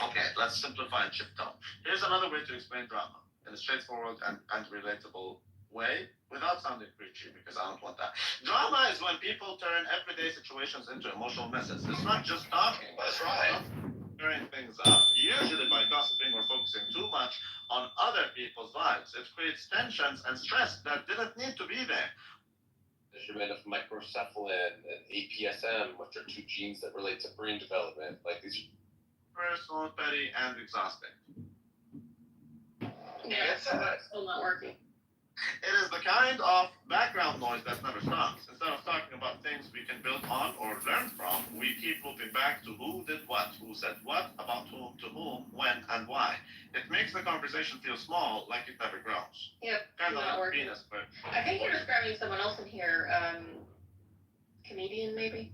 Okay, let's simplify and chip down. Here's another way to explain drama in a straightforward and relatable way without sounding preachy, because I don't want that. Drama is when people turn everyday situations into emotional messes. It's not just talking. That's right. Stirring things up, usually by gossiping or focusing too much on other people's lives. It creates tensions and stress that didn't need to be there. Measurement of microcephalin and APSM, which are two genes that relate to brain development. Like these personal, petty, and exhausting. Yeah, it's still not working. It is the kind of background noise that never stops. Instead of talking about things we can build on or learn from, we keep looping back to who did what, who said what, about whom, to whom, when, and why. It makes the conversation feel small, like it never grows. Yep, Kind of like working. penis, but... I think you're describing someone else in here, comedian, maybe?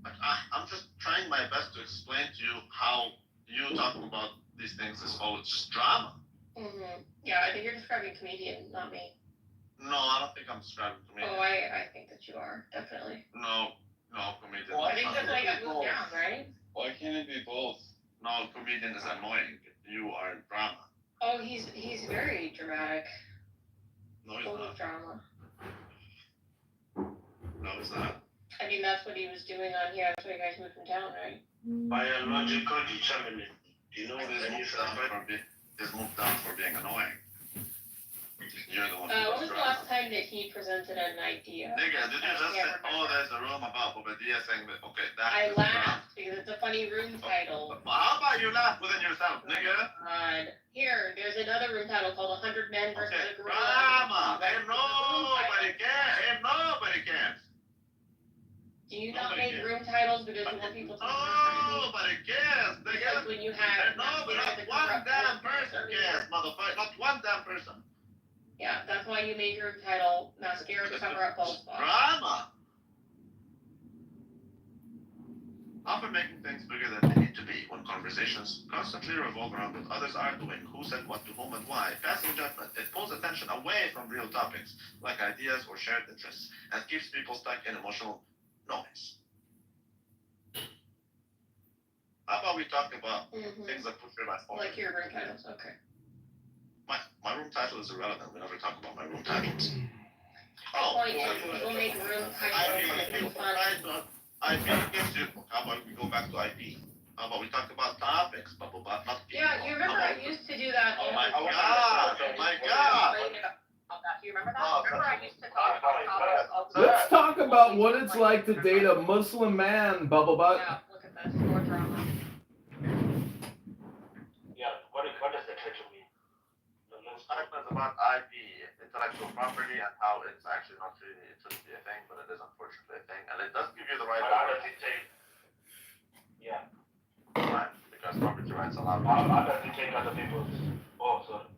I'm just trying my best to explain to you how you talking about these things is all just drama. Mm-hmm. Yeah, I think you're describing a comedian, not me. No, I don't think I'm describing comedian. Oh, I think that you are, definitely. No, comedian. Well, I think that's why you got moved down, right? Why can't it be both? No, comedian is annoying. You are drama. Oh, he's very dramatic. No, he's Full not. of drama. No, he's not. I mean, that's what he was doing on here. That's why you guys moved him down, right? Biological determinant. Do you know this moved down for being annoying? You're the one who when was the last time that he presented an idea? Nigga, did you just say, there's a room about Bobadilla saying that, okay, that I laughed because it's a funny room title. How about you laugh within yourself, nigga? God. Here, there's another room title called 100 Men versus a Gorilla. Drama! Ain't nobody cares! Ain't nobody cares! Do you not make room titles because you want people to Nobody cares, nigga! Because when you have... Not one damn person cares, motherfucker! Not one damn person! Yeah, that's why you made your title Mascara to cover up bald spots. Drama! Often making things bigger than they need to be when conversations constantly revolve around what others are doing, who said what to whom and why. Passing judgment, it pulls attention away from real topics like ideas or shared interests and keeps people stuck in emotional noise. How about we talk about things that push your life forward? Like your room titles, okay. My room title is irrelevant. We never talk about my room titles. People make room titles. IP gives you. How about we go back to IP? How about we talk about topics, not people? Yeah, you remember I used to do that. Oh my God! Oh my God! Do you remember that? Remember I used to talk about topics. Let's talk about what it's like to date a Muslim man, Bubble Butt. Yeah, look at this. More drama. Yeah, what does the title mean? It's about IP, intellectual property, and how it's actually not really, it shouldn't be a thing, but it is unfortunately a thing, and it does give you the right to take. Yeah. Right, because property rights allow you. How does it take other people's? Oh, sorry.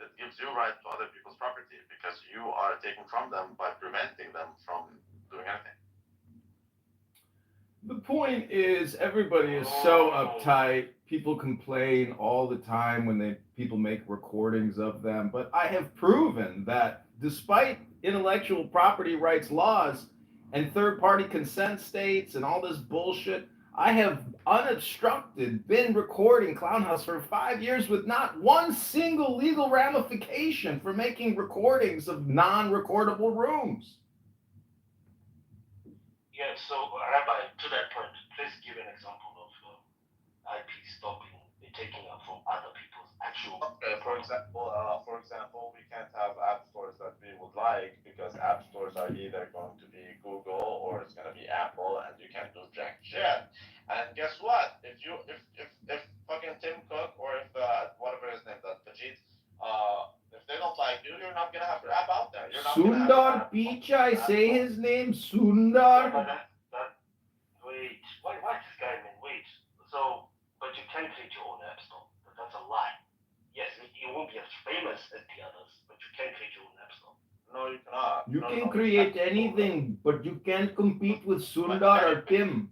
It gives you right to other people's property because you are taking from them by preventing them from doing anything. The point is, everybody is so uptight. People complain all the time when people make recordings of them. But I have proven that despite intellectual property rights laws and third-party consent states and all this bullshit, I have unobstructed been recording Clownhouse for 5 years with not one single legal ramification for making recordings of non-recordable rooms. Yeah, so Rabbi, to that point, please give an example of IP stopping, taking up from other people's actual. Okay, for example, we can't have app stores that we would like because app stores are either going to be Google or it's going to be Apple, and you can't do jack shit. And guess what? If fucking Tim Cook or if whatever his name, that Vajit, if they don't like you, you're not gonna have your app out there. Sundar Pichai, say his name, Sundar. Wait, why this guy, man? Wait. So, but you can create your own app store. But that's a lie. Yes, you won't be as famous as the others, but you can create your own app store. No, you cannot. You can create anything, but you can't compete with Sundar or Tim.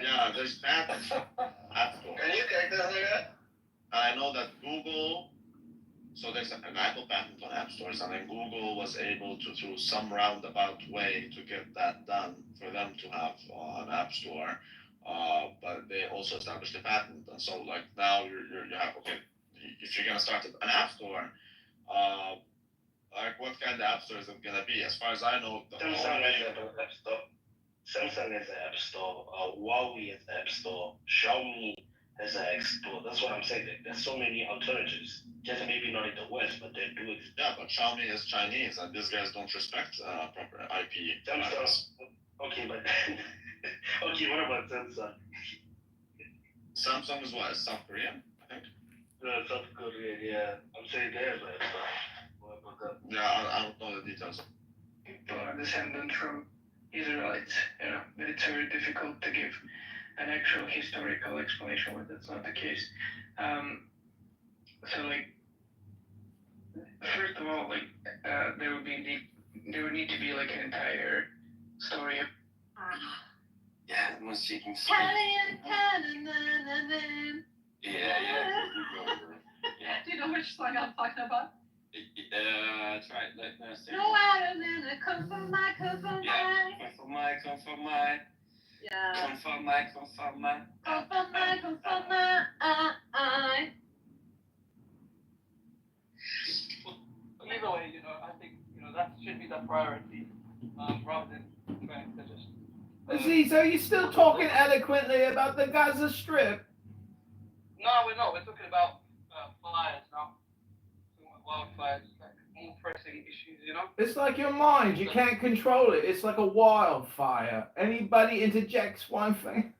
Yeah, there's apps. App Store. Can you take this again? I know that Google So there's an Apple patent on app stores, and then Google was able to, through some roundabout way, to get that done for them to have an app store. But they also established a patent, and so like now you have okay, if you're gonna start an app store, uh, like what kind of app store is it gonna be? As far as I know, the Samsung only has an app store. Samsung has an app store. Huawei has an app store. Xiaomi has an app store. That's what I'm saying. There's so many alternatives. Just maybe not in the West, but they do exist. yeah, but Xiaomi is Chinese, and these guys don't respect proper IP. Samsung. Okay, but okay. What about Samsung? Samsung is what? Is South Korean, I think. South Korea. Yeah, I'm saying they have an app store. What about that? Yeah, I don't know the details. People are descendant from Israelites, but it's very difficult to give an actual historical explanation when that's not the case. So like, first of all, like, there would need to be like an entire story of Yeah, everyone's speaking. Yeah. Do you know which song I'm talking about? That's right. Let's see. No, I don't know. Come for my. Come for my. Yeah. Come for my. Come for my. Come for my. Either way, I think, that should be the priority, rather than trying to just. See, so you're still talking eloquently about the Gaza Strip. No, we're not. We're talking about fires now. Wildfires, like more pressing issues, It's like your mind. You can't control it. It's like a wildfire. Anybody interjects one thing.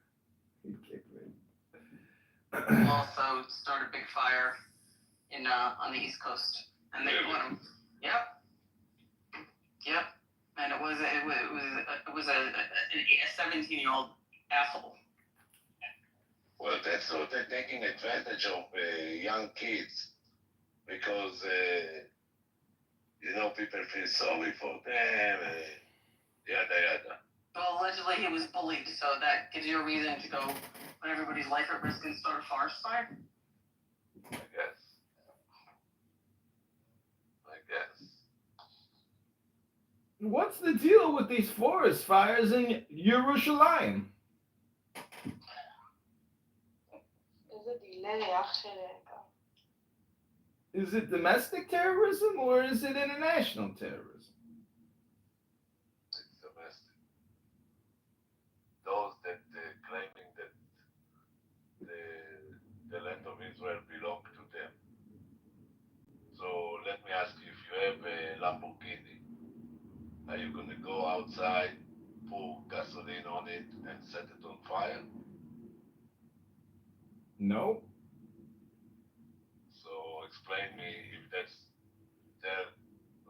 Also started a big fire in on the East Coast, and they caught him. Yep. And it was a 17-year-old asshole. Well, that's what they're taking advantage of young kids because, people feel sorry for them, yada yada. Well, allegedly he was bullied, so that gives you a reason to go put everybody's life at risk and start a forest fire. I guess. What's the deal with these forest fires in Jerusalem? Is it domestic terrorism or is it international terrorism? It's domestic. Those that claiming that the land of Israel belong to them. So let me ask you, if you have a Lamborghini, are you going to go outside, pour gasoline on it, and set it on fire? No. So explain me if that's their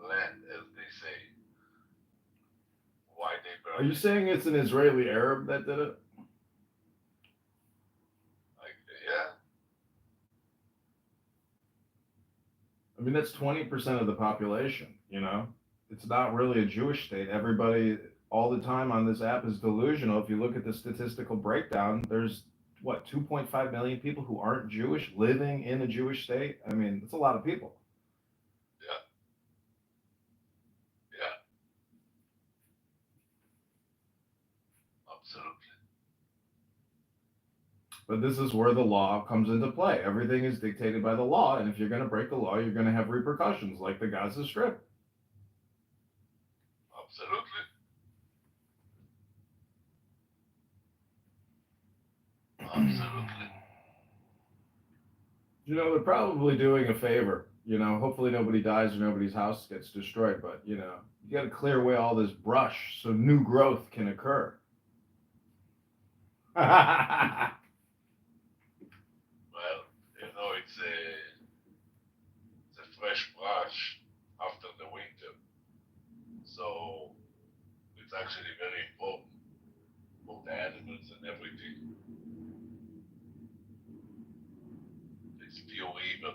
land, as they say, why they burn Are you it. saying it's an Israeli Arab that did it? Yeah. I mean, that's 20% of the population, It's not really a Jewish state. Everybody all the time on this app is delusional. If you look at the statistical breakdown, there's 2.5 million people who aren't Jewish living in a Jewish state. I mean, that's a lot of people. Yeah. Absolutely. But this is where the law comes into play. Everything is dictated by the law, and if you're going to break the law, you're going to have repercussions, like the Gaza Strip. Absolutely. Absolutely. They're probably doing a favor. Hopefully nobody dies or nobody's house gets destroyed, but, you got to clear away all this brush so new growth can occur. Well, it's a fresh brush after the winter. So it's actually very important for the animals and everything. It's pure evil.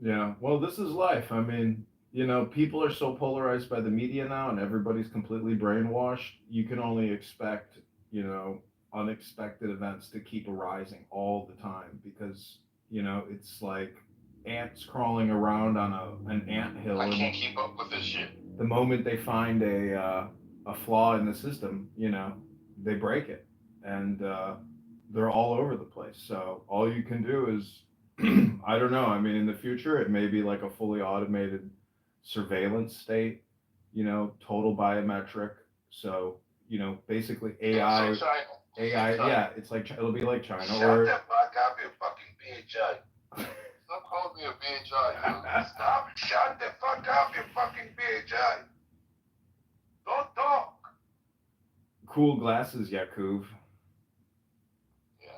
Yeah, well, this is life. I mean, you know, people are so polarized by the media now and everybody's completely brainwashed. You can only expect, you know, unexpected events to keep arising all the time because, you know, it's like ants crawling around on an ant hill. I can't keep up with this shit. The moment they find a flaw in the system, you know, they break it, and they're all over the place. So all you can do is, I don't know. I mean, in the future, it may be like a fully automated surveillance state, you know, total biometric. So you know, basically AI, So China. AI. China. Yeah, it's like it'll be like China Shut or the fuck up, you fucking PHI. Stop calling me a PHI. Stop. Shut the fuck up, you fucking PHI. Don't talk. cool glasses, Yakub. Yeah.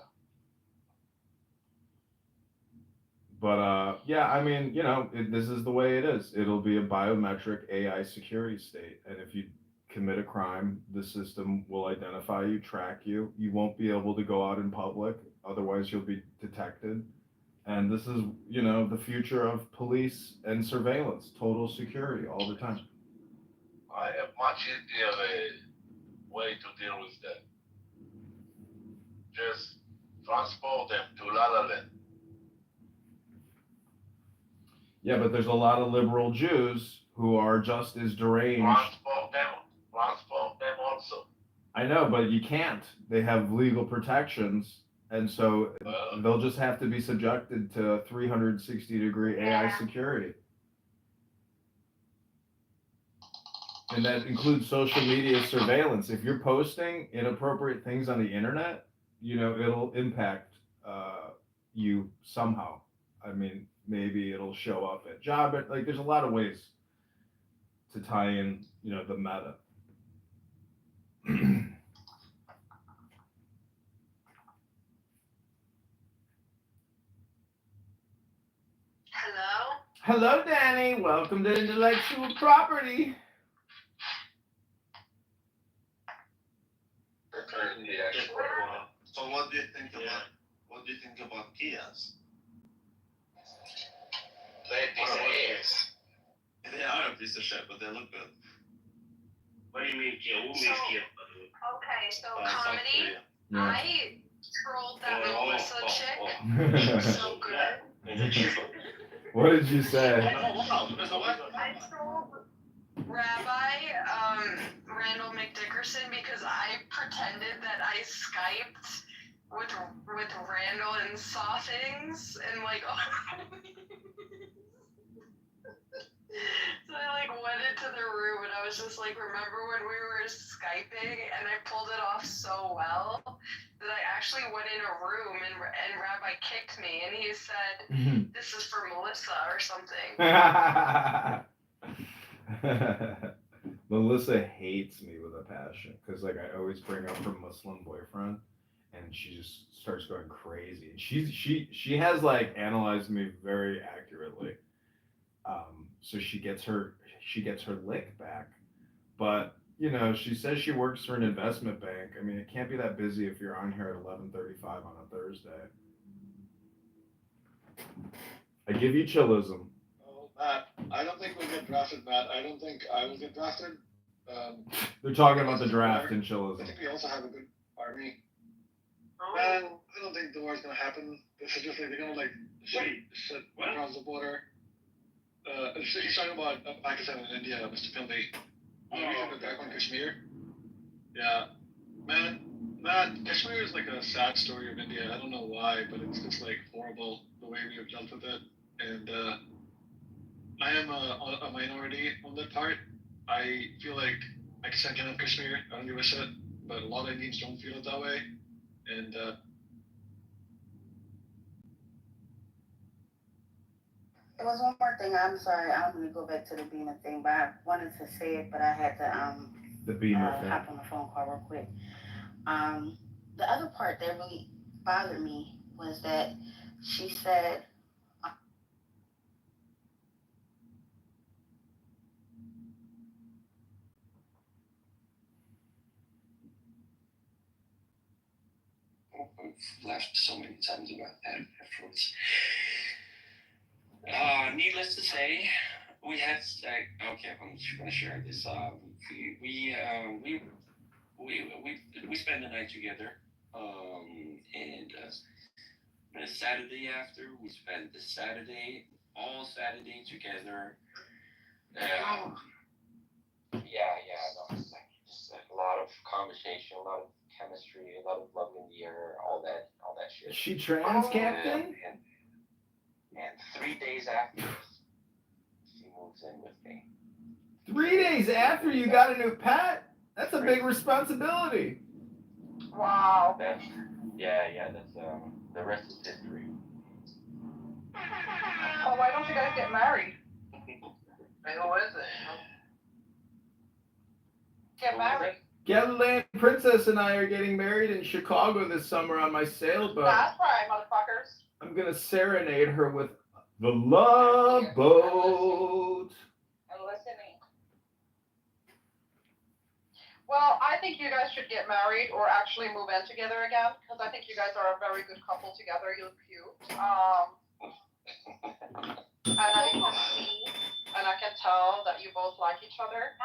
But yeah, I mean, you know, this is the way it is. It'll be a biometric AI security state, and if you commit a crime, the system will identify you, track you. You won't be able to go out in public, otherwise you'll be detected. And this is, you know, the future of police and surveillance, total security all the time. I have much easier way to deal with that. Just transport them to La La Land. Yeah, but there's a lot of liberal Jews who are just as deranged. Transport them also. I know, but you can't. They have legal protections, and so they'll just have to be subjected to 360-degree AI security. And that includes social media surveillance. If you're posting inappropriate things on the internet, you know, it'll impact you somehow. I mean, maybe it'll show up at job. Like, there's a lot of ways to tie in, you know, the meta. Hello? Hello, Danny. Welcome to Intellectual Property. So what do you think about Kias? They piece of ass. They are a piece of shit, but they look good. What do you mean, Kia? Who makes Kia, by the way? Okay, so South comedy. Korea. Yeah. I trolled that Melissa chick. So good. What did you say? I trolled Rabbi Randall McDickerson because I pretended that I Skyped with Randall and saw things and like so I like went into the room and I was just like, remember when we were Skyping, and I pulled it off so well that I actually went in a room and Rabbi kicked me and he said, this is for Melissa or something. Melissa hates me with a passion because like I always bring up her Muslim boyfriend and she just starts going crazy. And she has like analyzed me very accurately. So she gets her lick back. But you know, she says she works for an investment bank. I mean, it can't be that busy if you're on here at 11:35 on a Thursday. I give you chillism. Oh, Matt, I don't think we'll get drafted, Matt. I don't think I will get drafted. They're talking about the draft in I chillism. think we also have a good army. Man, I don't think the war is gonna happen. This is just like they're gonna like sit across the border. He's talking about Pakistan and India, Mr. Pilby. Recent attack on Kashmir. Yeah, man, Kashmir is like a sad story of India. I don't know why, but it's just like horrible the way we have dealt with it. And I am a minority on that part. I feel like Pakistan can have Kashmir. I don't give a shit, but a lot of Indians don't feel it that way. And There was one more thing. I'm sorry. I'm going to go back to the Beamer thing, but I wanted to say it, but I had to The Beamer thing. hop on the phone call real quick. The other part that really bothered me was that she said, I've laughed so many times about that afterwards. Needless to say, we had sex. Okay, I'm just gonna share this. We spent the night together. And the Saturday after, we spent the Saturday, all Saturday together. No, it's like just like a lot of conversation, a lot of chemistry, a lot of love in the air, all that shit. Is she trans, Captain? And 3 days after, she moves in with me. 3 days after you got a new pet? That's a big responsibility. Wow. That's the rest is history. Oh, why don't you guys get married? And who is it? Get married. Galilean Princess and I are getting married in Chicago this summer on my sailboat. That's right, motherfuckers. I'm gonna serenade her with the Love Boat. I'm listening. Well, I think you guys should get married or actually move in together again, because I think you guys are a very good couple together. You look cute. And I can see and I can tell that you both like each other. So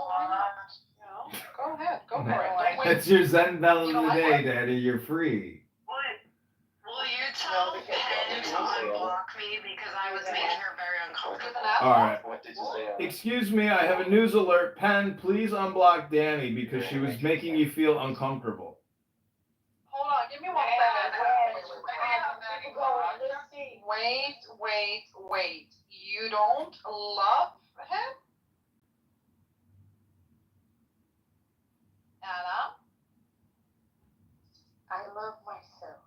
why not? You know, go ahead, go for it. Don't wait. That's your Zen bell of You don't the like day, it? Daddy. You're free. Will you tell Penn to unblock me because I was making her very uncomfortable? All right. What did you say? Excuse me, I have a news alert. Penn, please unblock Danny because she was making you feel uncomfortable. Hold on, give me 1 second. Wait. You don't love him? Anna? I love myself.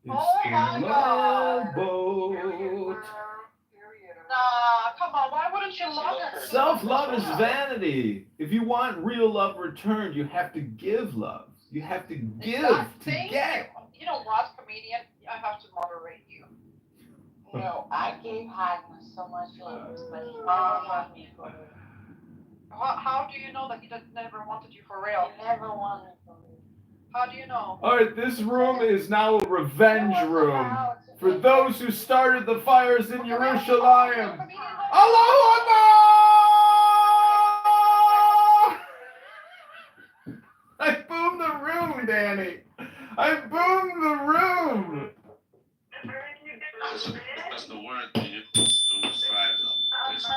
It's Oh my the God. Love Boat. Nah, come on, why wouldn't you love him? Self-love is vanity. If you want real love returned, you have to give love. You have to give to Thank get. You know what, comedian? I have to moderate you. You know, I gave Hagman so much love, but he never wanted me for real. How do you know that he never wanted you for real? He never wanted me for real. How do you know? All right, this room is now a revenge room for those who started the fires in Jerusalem. Allahu Akbar! I boomed the room, Danny. I boomed the room. That's the word you use to describe them. Basically.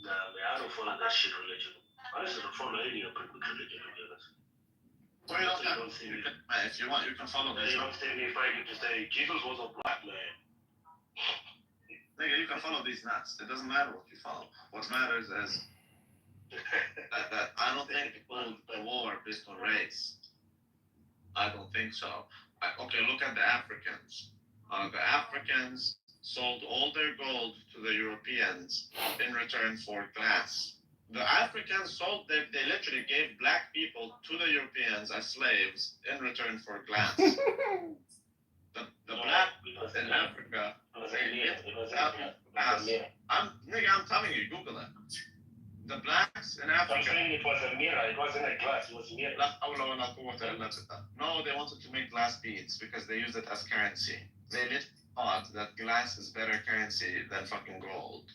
Nah, man, I don't follow that shit religion. I just don't follow any of the religion, to be honest. Well, you don't see me. If you want, you can follow this. You don't see me if I could just say Jesus was a black man. Nigga, you can follow these nuts. It doesn't matter what you follow. What matters is that I don't think the war based on race. I don't think so. Okay, look at the Africans. The Africans sold all their gold to the Europeans in return for glass. The Africans they literally gave black people to the Europeans as slaves in return for glass. The black in Africa, I'm telling you, Google it. The blacks in Africa. I'm saying it was a mirror. It wasn't a glass. It was a mirror. No, they wanted to make glass beads because they used it as currency. They thought that glass is better currency than fucking gold.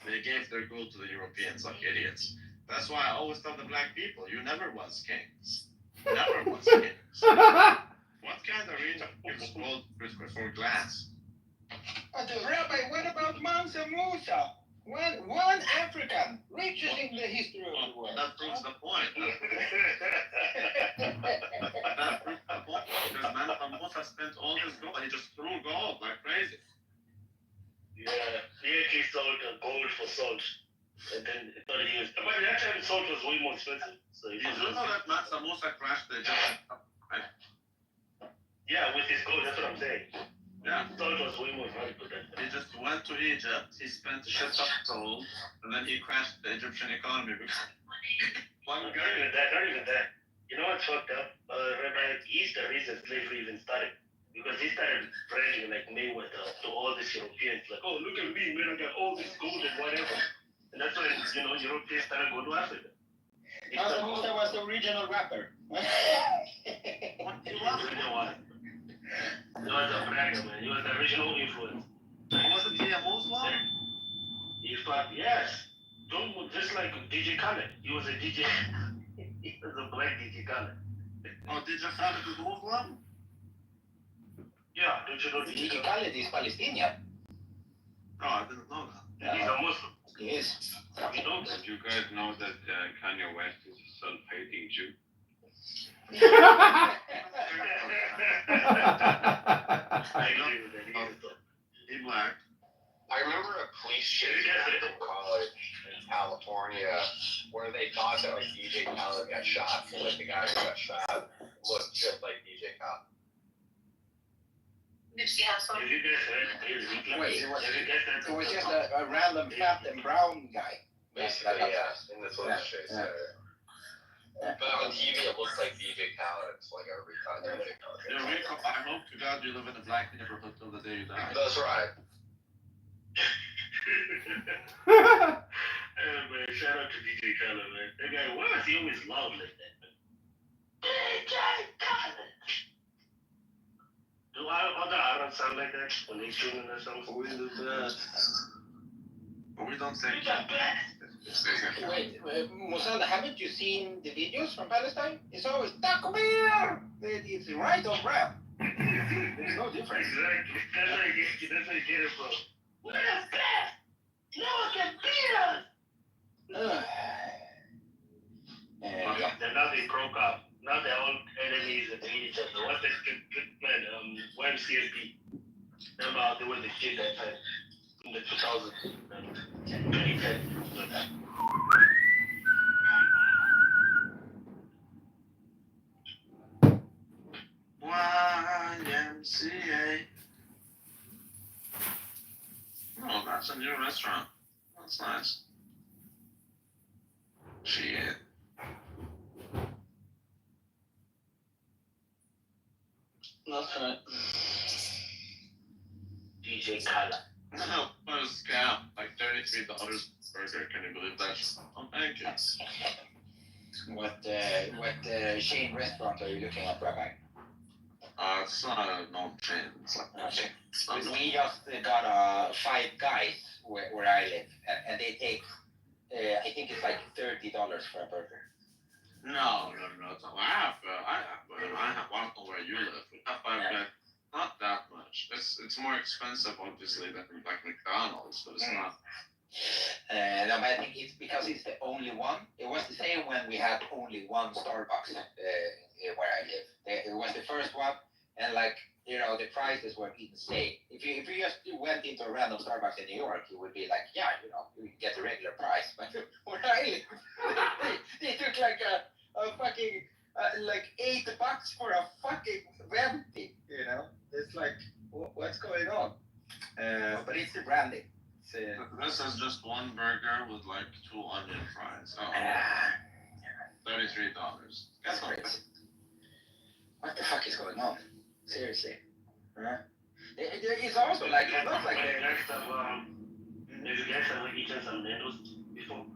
They gave their gold to the Europeans like idiots. That's why I always tell the black people, you never was kings. Never was kings. What kind of region gives gold for glass? Rabbi, what about Mansa Musa? One African reaches in the history of the world. That proves the point. That proves the point. Because Mansa Musa spent all his gold. He just threw gold like crazy. Yeah, he actually sold gold for salt. And then 30 years. But that time salt was way more expensive. So Did you know that Mansa Musa crashed the Egyptian? Right? Yeah, with his gold, that's what I'm saying. Yeah. Salt was way more valuable then. He just went to Egypt, he spent a shit ton of gold, and then he crashed the Egyptian economy because one Not guy. even that. You know what's fucked up? Rabbi, he's the reason slavery even started. Because he started bragging like Mayweather to all these Europeans, like, oh, look at me, man, I got all this gold and whatever. And that's when, Europeans started going to Africa. Mansa Musa was the original rapper. You know what? He was a bragger, man. He was the original influence. Wasn't he a Muslim? In fact, yes. Don't just like DJ Khaled. He was a DJ. He was a black DJ Khaled. Oh, did you have a Muslim? Yeah, don't you know DJ DJ Khaled? Khaled is Palestinian. No, I didn't know that. He's a Muslim. He is. You don't. Did you guys know that Kanye West is a self-hating Jew? I agree with that. He black. I remember a police chase back from college in California where they thought that like DJ Khaled got shot, and like the guy who got shot looked just like DJ Khaled. Nipsey Hussle. If you guys heard, Wait, if you guys heard, It was just a random fat and brown guy. Basically, yeah, in the police chase. Yeah. But on TV, it looks like DJ Khaled. It's like a retard DJ You're Rico, I hope to God you live in a black neighborhood till the day you die. That's right. Man, shout out to DJ Khaled, man. That guy, why is he always loud like that, man? DJ Khaled! Do other Arabs sound like that when they sing their songs? We the best. But we don't say We the best! Wait, Musanda, haven't you seen the videos from Palestine? It's always Taco Bell! It's right on rap. There's no difference. Exactly. That's where you get it from. We're the best! No one can beat us! Yeah. And now they broke up. Now they're all enemies and hate each other. What's that good man? YMCMP. Remember how they were the shit that time in the 2000s and 2010. YMCA. Oh, that's a new restaurant. That's nice. Shit. That's right. DJ Khaled. No, what a scam. Like $33 burger. Can you believe that? Oh, thank you. What chain restaurant are you looking at, Rabbi? It's not a known chain. It's like Okay. it's not We just got Five Guys where I live, and they take, I think it's like $30 for a burger. No. It's I have one where you live. We have Five Guys. Not that much. It's more expensive, obviously, than like McDonald's, but it's not. No, but I think it's because it's the only one. It was the same when we had only one Starbucks where I live. It was the first one, and like, you know, the prices were insane. If you just went into a random Starbucks in New York, you would be like, yeah, you know, you get the regular price. But where I live, they took like a fucking like $8 for a fucking venti. You know, it's like, what's going on? But it's the branding. This is just one burger with like 2 onion fries. Oh, $33. That's crazy. What the fuck is going on? Seriously. It's also like, it looks like Have you guys ever eaten some Nando's before?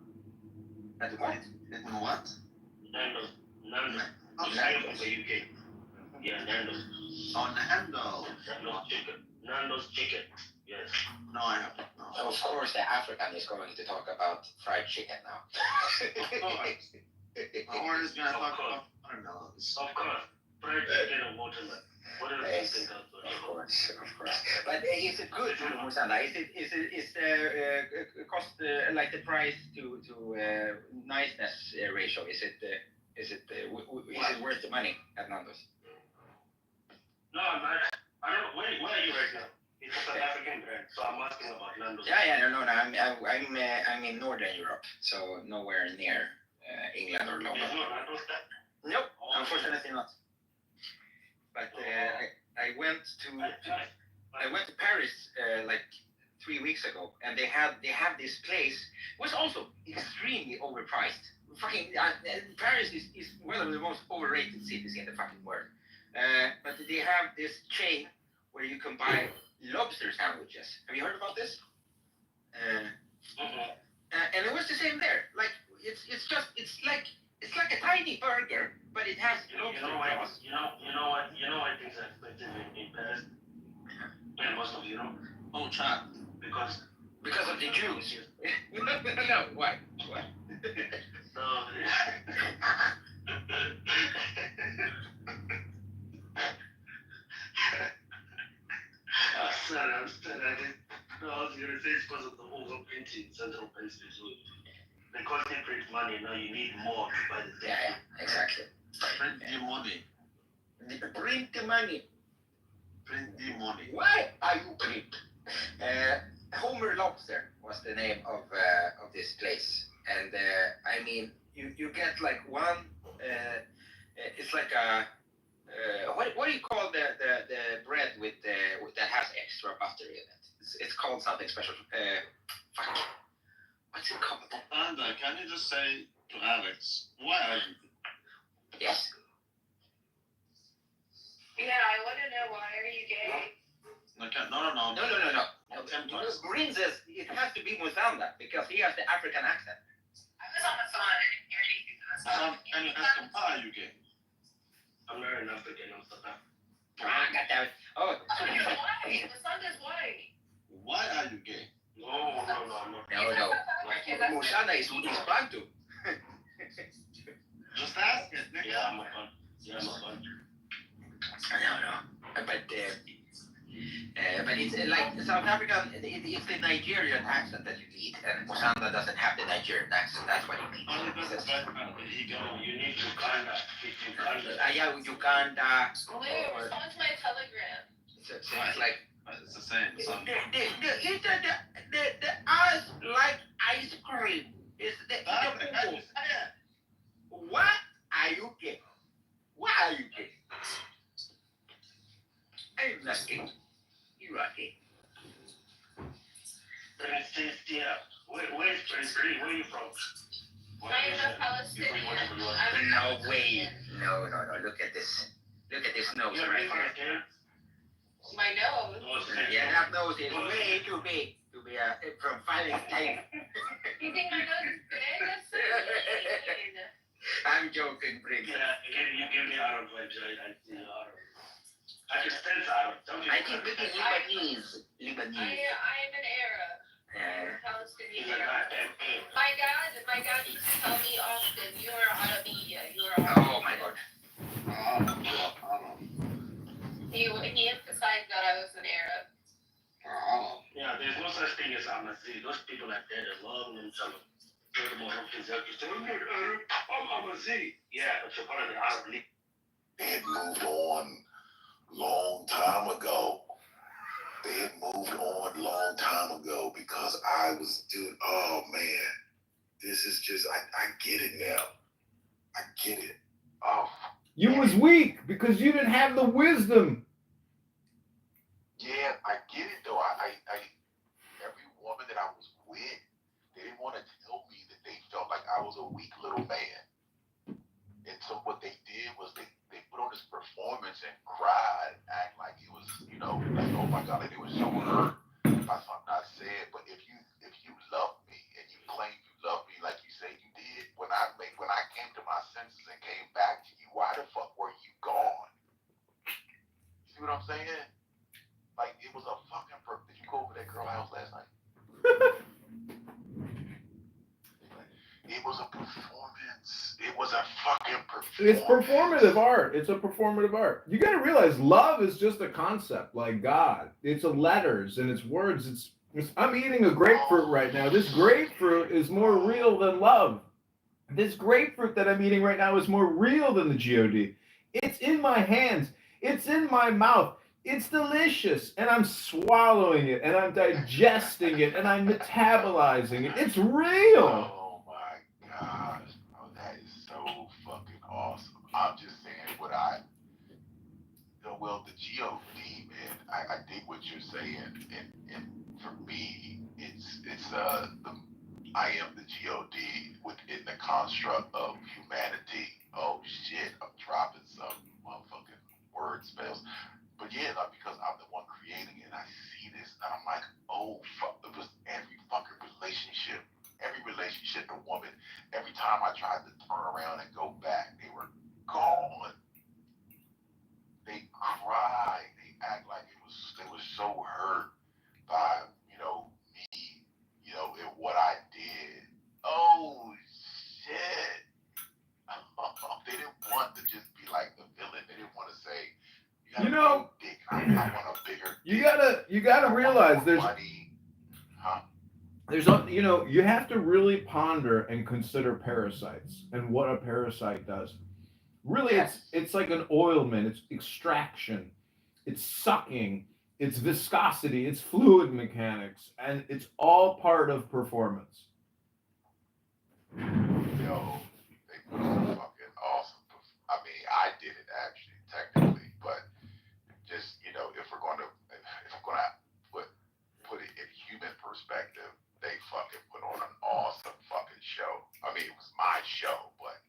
at what? In what? Nando's. Nando's. Oh, It's kind of from the UK. Yeah, Nando's. Oh, Nando. Nando's chicken. Nando's chicken. Yes. No, I haven't. No. Of course, the African is going to talk about fried chicken now. Or is gonna talk about watermelons. Of course. Fried chicken and watermelon. What else do you think of? Of course. But is it good, Musanda? Is it cost like the price to niceness ratio? Is it worth the money at Nando's? No, I'm not. I don't know. Where are you right now? It's a South African brand, so I'm asking about Nando's. No. I'm in Northern Europe, so nowhere near England or London. There's no Nando's there? Nope, unfortunately not. But I went to Paris like 3 weeks ago, and they have this place. It was also extremely overpriced. Fucking Paris is one of the most overrated cities in the fucking world. But they have this chain where you can buy lobster sandwiches. Have you heard about this? And it was the same there. Like it's like a tiny burger, but it has lobster sauce. You know what things are expensive in Paris? And most of Europe? Oh, chat. Because Because of the Jews. No, why? Why? No. I said I didn't. No, I was gonna say it's because of the overprinting central banks do. Because they print money, now you need more to buy the thing. Yeah, exactly. Print the money. Print the money. Print the money. Why are you print? Homer Lobster was the name of this place, and I mean, you get like one. It's like a what do you call the bread with that has extra butter in it? It's called something special. Fuck. What's it called? And can you just say to Alex, why are you? Yes. Yeah, I want to know, why are you gay? Okay, no. Green says it has to be Musanda because he has the African accent. I was on the phone, I didn't hear anything. And you ask him, why are you gay? I'm not an African, I'm South African. Goddammit. Oh. He's white. Musanda's white. Why are you gay? No, I'm not. No. Musanda is Bantu. Just ask it. Yeah, I'm a fun. No. But it's like South African, it's the Nigerian accent that you need, and Musanda doesn't have the Nigerian accent. That's what he means. Only because it's background. You need Uganda. Yeah, Uganda. Wait, respond to my telegram. So it's like It's the same. the eyes like ice cream. It's the What are you gay? Why are you gay? I'm not gay. You are gay. Prince where's Prince Lee? Where are you from? I'm a Palestinian. No way. No. Look at this. Look at this nose You're right right here. My nose. Yeah, that nose is way too big to be from filing time. You think my nose is big? That's so mean. I'm joking, Prince. Yeah, you give me Arab vibes. I see Arab. I can sense Arab. I think maybe Lebanese. I am an Arab. Palestinian He's a Arab. goddamn king. My dad used to tell me often, you are Arabiya, you are Oh my God. He emphasized that I was an Arab. Yeah, there's no such thing as Amazi. Those people are dead and long themselves. They're the more physical. I'm Amazi. Yeah, but you're part of the Arab League. They had moved on long time ago. Because I was doing, oh man, this is just, I get it now. I get it. Oh. You was weak because you didn't have the wisdom. Yeah, I get it though. I every woman that I was with, they didn't want to tell me that they felt like I was a weak little man. And so what they did was they put on this performance and cried, act like it was, like, oh my God, like they were so hurt. That's what I'm not saying, but if you love me and you claim you love me like you say you did, when I came to my senses and came back to you, why the fuck were you gone? You see what I'm saying? Like it was a fucking did you go over that girl's house last night? It was a performance. It was a fucking performance. It's performative art. It's a performative art. You got to realize love is just a concept like God. It's a letters and it's words. I'm eating a grapefruit right now. This grapefruit is more real than love. This grapefruit that I'm eating right now is more real than the God. It's in my hands. It's in my mouth. It's delicious. And I'm swallowing it and I'm digesting it and I'm metabolizing it. It's real. Oh my gosh, bro, that is so fucking awesome. I'm just saying the God, man, I dig what you're saying, and for me, it's I am the God within the construct of humanity. Oh shit, I'm dropping some motherfucking word spells. But yeah, like, because I'm the one creating it, I see this, and I'm like, oh fuck, it was every fucking relationship, the woman, every time I tried to turn around and go back, they were gone. They cried, they act like they were so hurt by, me just be like the villain. They didn't want to say, You know, dick. I want a bigger. You gotta realize there's money. Huh? you have to really ponder and consider parasites and what a parasite does. Really, it's like an oilman. It's extraction, it's sucking, it's viscosity, it's fluid mechanics, and it's all part of performance. Yo, they put on fucking awesome. I mean, I did it actually, technically, but just if we're gonna put it in human perspective, they fucking put on an awesome fucking show. I mean, it was my show, but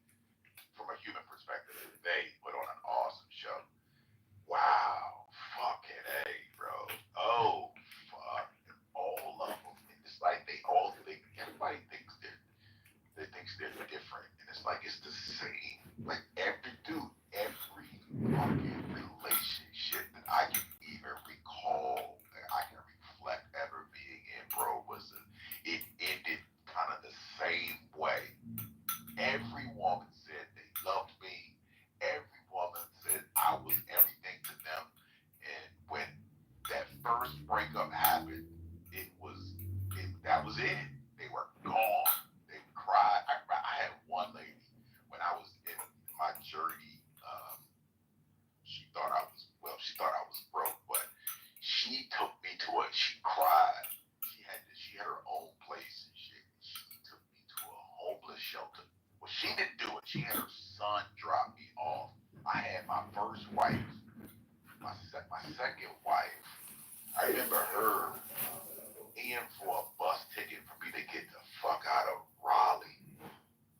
from a human perspective, they put on an awesome show. Wow, fucking A, bro. Oh, fuck, all of them. And it's like they all think everybody thinks they're different, and it's like it's the same. Like every fucking relationship that I can even recall, that I can reflect ever being in, bro, it ended kind of the same way. Every woman said they loved me. Every woman said I was everything to them. And when that first breakup happened, that was it. They were gone. They would cry. I had one lady when I was in my journey. She thought I was broke, but she took me she cried. She had her own place and shit. She took me to a homeless shelter. Well, she didn't do it. She had her son drop me off. I had my first wife, my second wife. I remember her paying for a bus ticket for me to get the fuck out of Raleigh,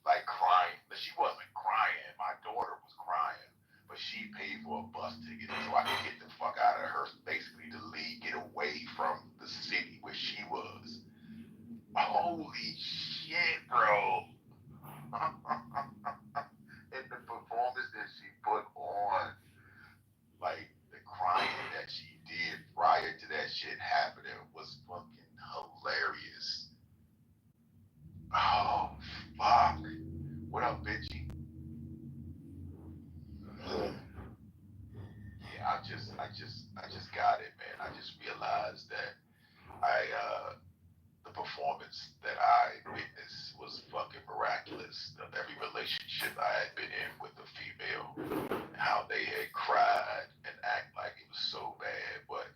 like crying. But she wasn't crying. My daughter was crying, but she paid for a bus ticket so I could get the fuck out of her, basically to leave, get away from the city where she was. Holy shit, bro. And the performance that she put on, like the crying that she did prior to that shit happening was fucking hilarious. Oh, fuck. What up, bitchy? Yeah, I just got it, man. I just realized that the performance that I witnessed was fucking miraculous. Of every relationship I had been in with a female, how they had cried and act like it was so bad, but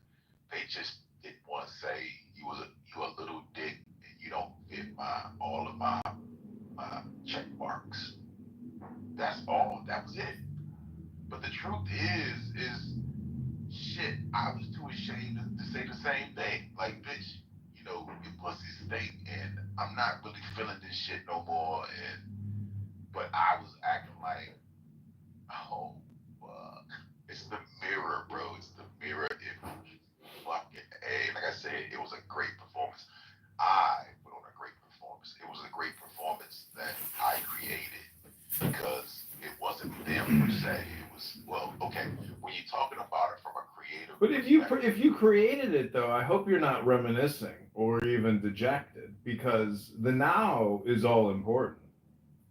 they just didn't want to say you a little dick and you don't fit all of my check marks. That's all. That was it. But the truth is shit, I was too ashamed to say the same thing. Like, bitch, your pussy stink, and I'm not really feeling this shit no more. But I was acting like, oh, fuck. It's the mirror, bro. It's the mirror image. Fucking A. Like I said, it was a great performance. I put on a great performance. It was a great performance that I created because it wasn't them per se. It was, well, okay, when you're talking about it from a creative But if you created it though, I hope you're not reminiscing or even dejected, because the now is all important.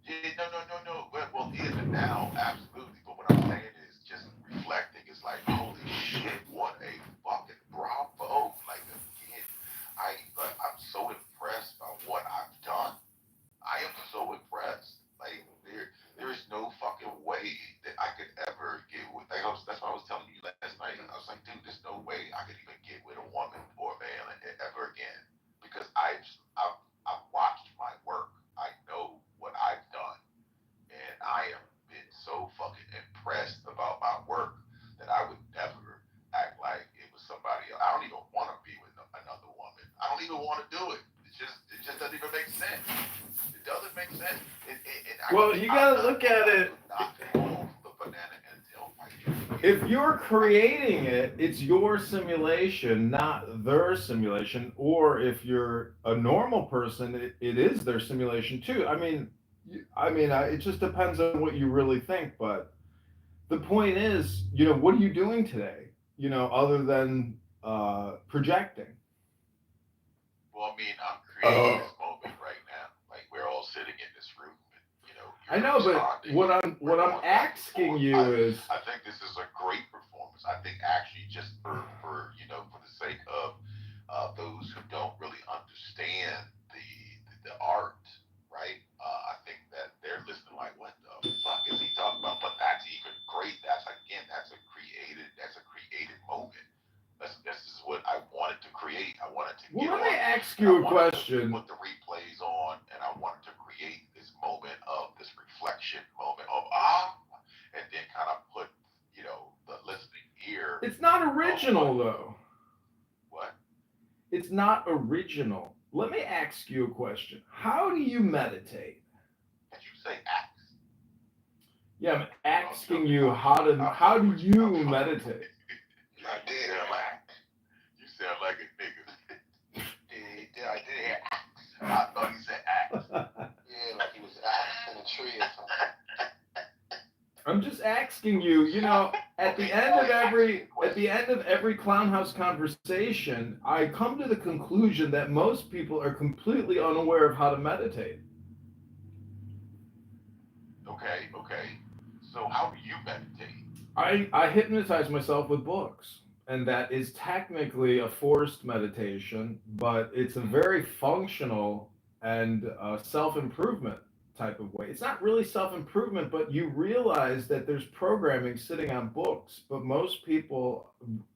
Yeah, no. Well, yeah, the now, absolutely. But what I'm saying is just reflecting. It's like, holy shit, what a fucking bravo. Like, again, I'm so impressed by what I've done. I am so impressed. Like, there is no fucking way that I could ever get with. That's what I was telling you last night. I was like, dude, there's no way I could even get with a woman or a man ever again, because I've watched my work. I know what I've done, and I have been so fucking impressed about my work that I would never act like it was somebody else. I don't even want to be with another woman. I don't even want to do it. It just doesn't even make sense. It doesn't make sense. Well, you gotta look at it. If you're creating it, it's your simulation, not their simulation. Or if you're a normal person, it is their simulation too. It just depends on what you really think. But the point is, what are you doing today? Other than projecting. Well, I'm creating this moment right now. Like, we're all sitting in this room, and I know, but what I'm asking you is, I think this is a great performance. I think actually just for for the sake of those who don't really understand the art, right? I think that they're listening like, what the fuck is he talking about? But that's even great. That's a created moment. This is what I wanted to create. I wanted to well, get let on. me ask you a question. Put the replays on, and I wanted to create this moment of this reflection moment of and then kind of put the listening ear. It's not original though. What? It's not original. Let me ask you a question. How do you meditate? Did you say axe? Yeah, I'm asking you how do you meditate? I did. You sound like a nigga. I did hear axe. I thought he said axe. Yeah, like he was axe in a tree or something. I'm just asking you, at the end of every clown house conversation, I come to the conclusion that most people are completely unaware of how to meditate. Okay. So how do you meditate? I hypnotize myself with books, and that is technically a forced meditation, but it's a very functional and self-improvement type of way. It's not really self-improvement, but you realize that there's programming sitting on books, but most people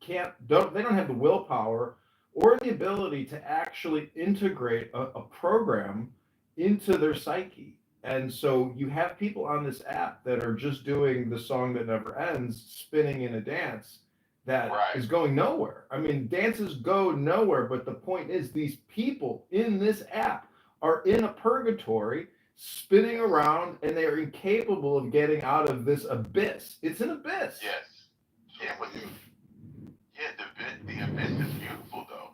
they don't have the willpower or the ability to actually integrate a program into their psyche. And so you have people on this app that are just doing the song that never ends, spinning in a dance that is going nowhere. I mean, dances go nowhere, but the point is these people in this app are in a purgatory, spinning around, and they are incapable of getting out of this abyss. It's an abyss. Yes. Yeah, but the abyss is beautiful though.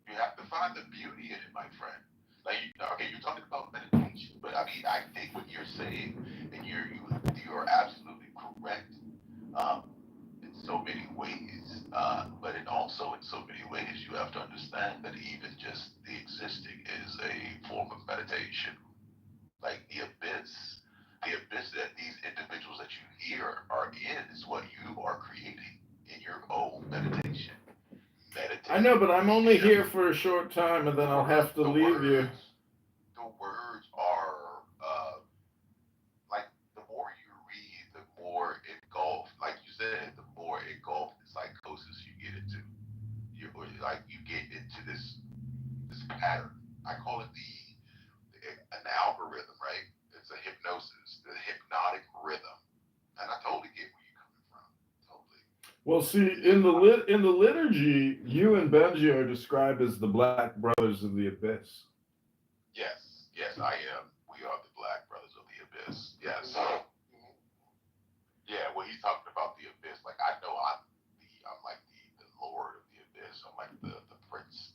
You have to find the beauty in it, my friend. Like, you're talking about meditation, but I mean, I think what you're saying, and you are absolutely correct, in so many ways. But also in so many ways, you have to understand that even just the existing is a form of meditation. Like the abyss that these individuals that you hear are in is what you are creating in your own meditation. I know, but I'm only here for a short time, and then I'll have to leave you. The words are like the more you read, the more engulfed. Like you said, the more engulfed in psychosis you get into. You get into this pattern. I call it an algorithm, right? It's a hypnosis, the hypnotic rhythm, and I totally get where you're coming from. Totally. Well, see, in the liturgy, you and Benji are described as the Black Brothers of the Abyss. Yes, I am. We are the Black Brothers of the Abyss. Yes. Yeah, well, he's talking about the abyss. Like I know I'm like the Lord of the Abyss. I'm like the Prince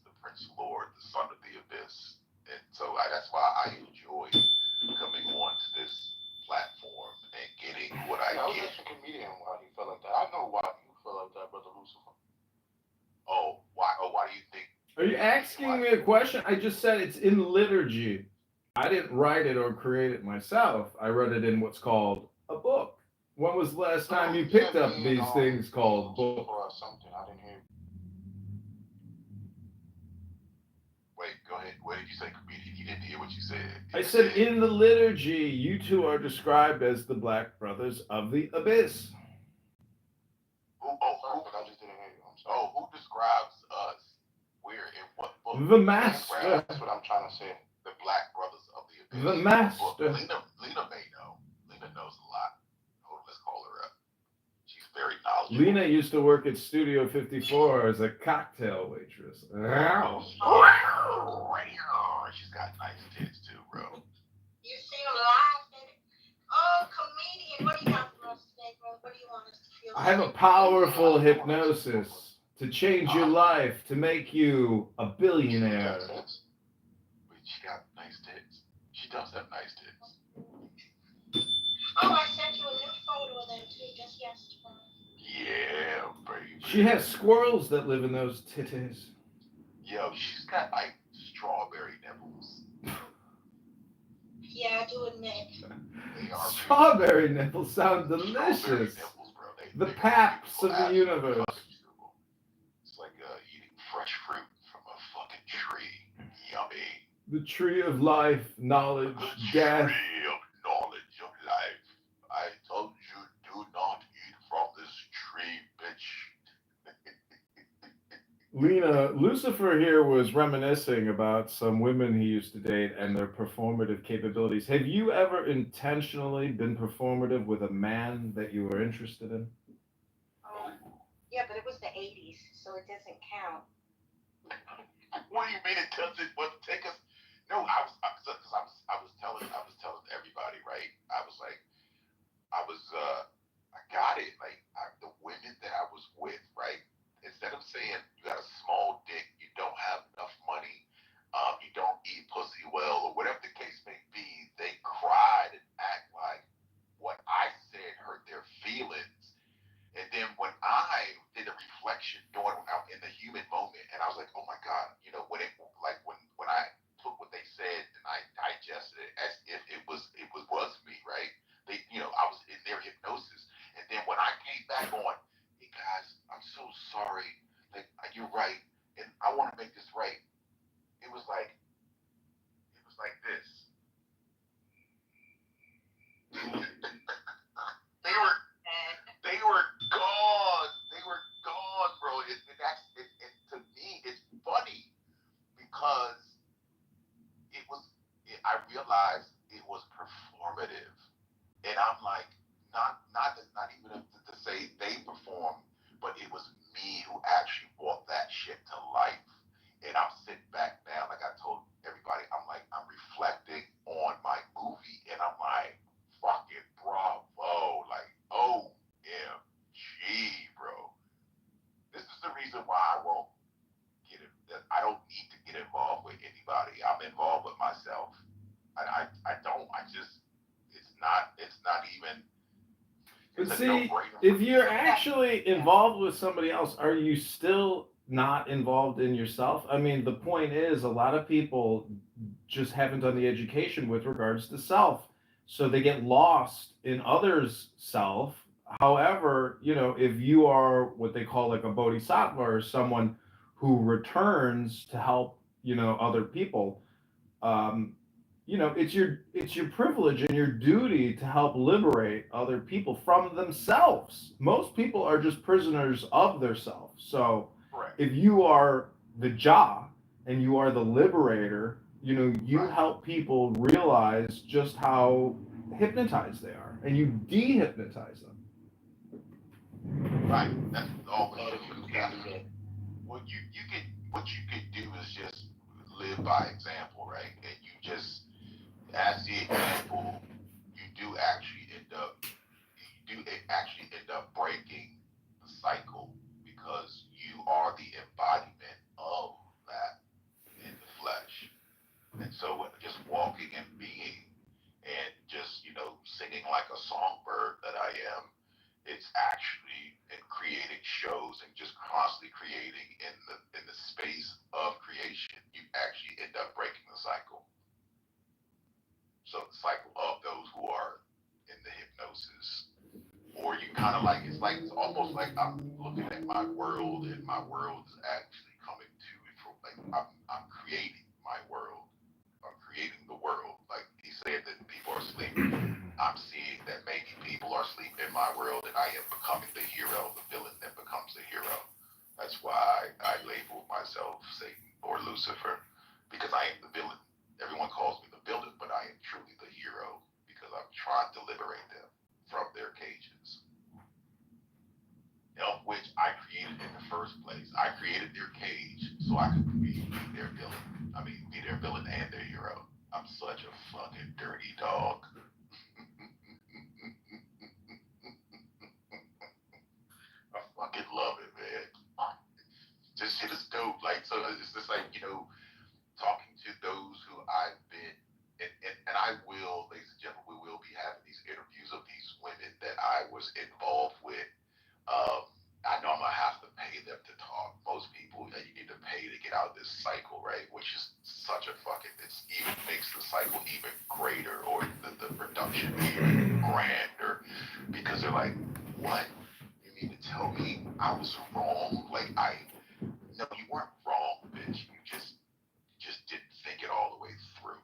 Lord, the Son of the Abyss. And so that's why I enjoy coming onto this platform and getting what I get. I was a comedian why he felt like that. I know why you feel like that, Brother Lucifer. Oh, why do you think? Are you asking me a question? I just said it's in the liturgy. I didn't write it or create it myself. I read it in what's called a book. When was the last time you picked up these things called books? Or something. I didn't hear. Wait, go ahead. What did you say, comedian? You didn't hear what you said. I said in the liturgy, you two are described as the Black Brothers of the Abyss. Who describes us? Where in what book? The Master. That's what I'm trying to say. The Black Brothers of the Abyss. The Master. Lena may know. Lena knows a lot. Oh, let's call her up. She's very knowledgeable. Lena used to work at Studio 54 as a cocktail waitress. She's got nice tits too, bro. You see them live, baby? Oh, comedian, what do you got for us today, bro? What do you want us to feel? I have a powerful hypnosis to change your life, to make you a billionaire. Wait, she got nice tits. She does have nice tits. Oh, I sent you a new photo of them too, just yesterday. Yeah, baby. She has squirrels that live in those titties. Yo, she's got strawberry nipples. Yeah, I do admit. Strawberry nipples sound Strawberry delicious. nipples, bro. The They make paps people of the absolutely universe. fucking beautiful. It's like eating fresh fruit from a fucking tree. Yummy. The tree of life, knowledge, The death. tree of knowledge of life. I told you, do not eat from this tree, bitch. Lena, Lucifer here was reminiscing about some women he used to date and their performative capabilities. Have you ever intentionally been performative with a man that you were interested in? Yeah, but it was the 80s, so it doesn't count. What do you mean it doesn't? What take us? No, I was telling everybody, right? I got it. Like the women that I was with, right? Instead of saying you got a small dick, you don't have enough money, you don't eat pussy well, or whatever the case may be, they cried and act like what I said hurt their feelings. And then when I did a reflection during out in the human moment, and I was like, oh my God, when it like when I took what they said and I digested it as if it was me, right? I was in their hypnosis. And then when I came back on, hey guys, I'm so sorry. Like you're right, and I want to make this right. It was like this. they were they were gone. They were gone, bro. To me, it's funny because I realized it was performative, and I'm like, not even to say they performed, but it was me who actually brought that shit to life. And I'm sitting back now, like I told everybody, I'm reflecting on my movie, and I'm like, fucking bravo, like OMG, bro. This is the reason why I won't get it. That I don't need to get involved with anybody. I'm involved with myself. I don't. I just. It's not even. But It's a see, no-brainer for if me. you're actually involved with somebody else, are you still not involved in yourself? I mean, the point is, a lot of people just haven't done the education with regards to self. So they get lost in others' self. However, if you are what they call like a bodhisattva or someone who returns to help, other people, um, it's your privilege and your duty to help liberate other people from themselves. Most people are just prisoners of their self. So Correct. if you are the Jah and you are the liberator, you Right. help people realize just how hypnotized they are, and you dehypnotize them. Right. That's all we do. Well, what you could do is just live by example, right? And you just, as the example, you do actually end up breaking the cycle because you are the embodiment of that in the flesh. And so just walking and being and just, singing like a songbird that I am, it's actually in creating shows and just constantly creating in the space of creation, you actually end up breaking the cycle. So the cycle of those who are in the hypnosis, or you kind of like it's almost like I'm looking at my world, and my world is actually coming to it from like I'm creating my world. I'm creating the world. Like he said that people are sleeping. I'm seeing that maybe people are sleeping in my world, and I am becoming the hero, the villain that becomes the hero. That's why I label myself Satan or Lucifer, because I am the villain. Everyone calls me the villain, but I am truly the hero because I'm trying to liberate them from their cages, of which I created in the first place. I created their cage so I could be their villain. I mean, be their villain and their hero. I'm such a fucking dirty dog. I fucking love it, man. This shit is dope. Like, so it's just like, talking to those who I've been, and I will, ladies and gentlemen, we will be having these interviews of these women that I was involved with. Um, I know I'm gonna have to pay them to talk. Most people, you need to pay to get out of this cycle, right? Which is such a fucking, it's even makes the cycle even greater, or the production even grander, because they're like, what? You mean to tell me I was wrong? Like, no, you weren't wrong, bitch. You just didn't think it all the way through,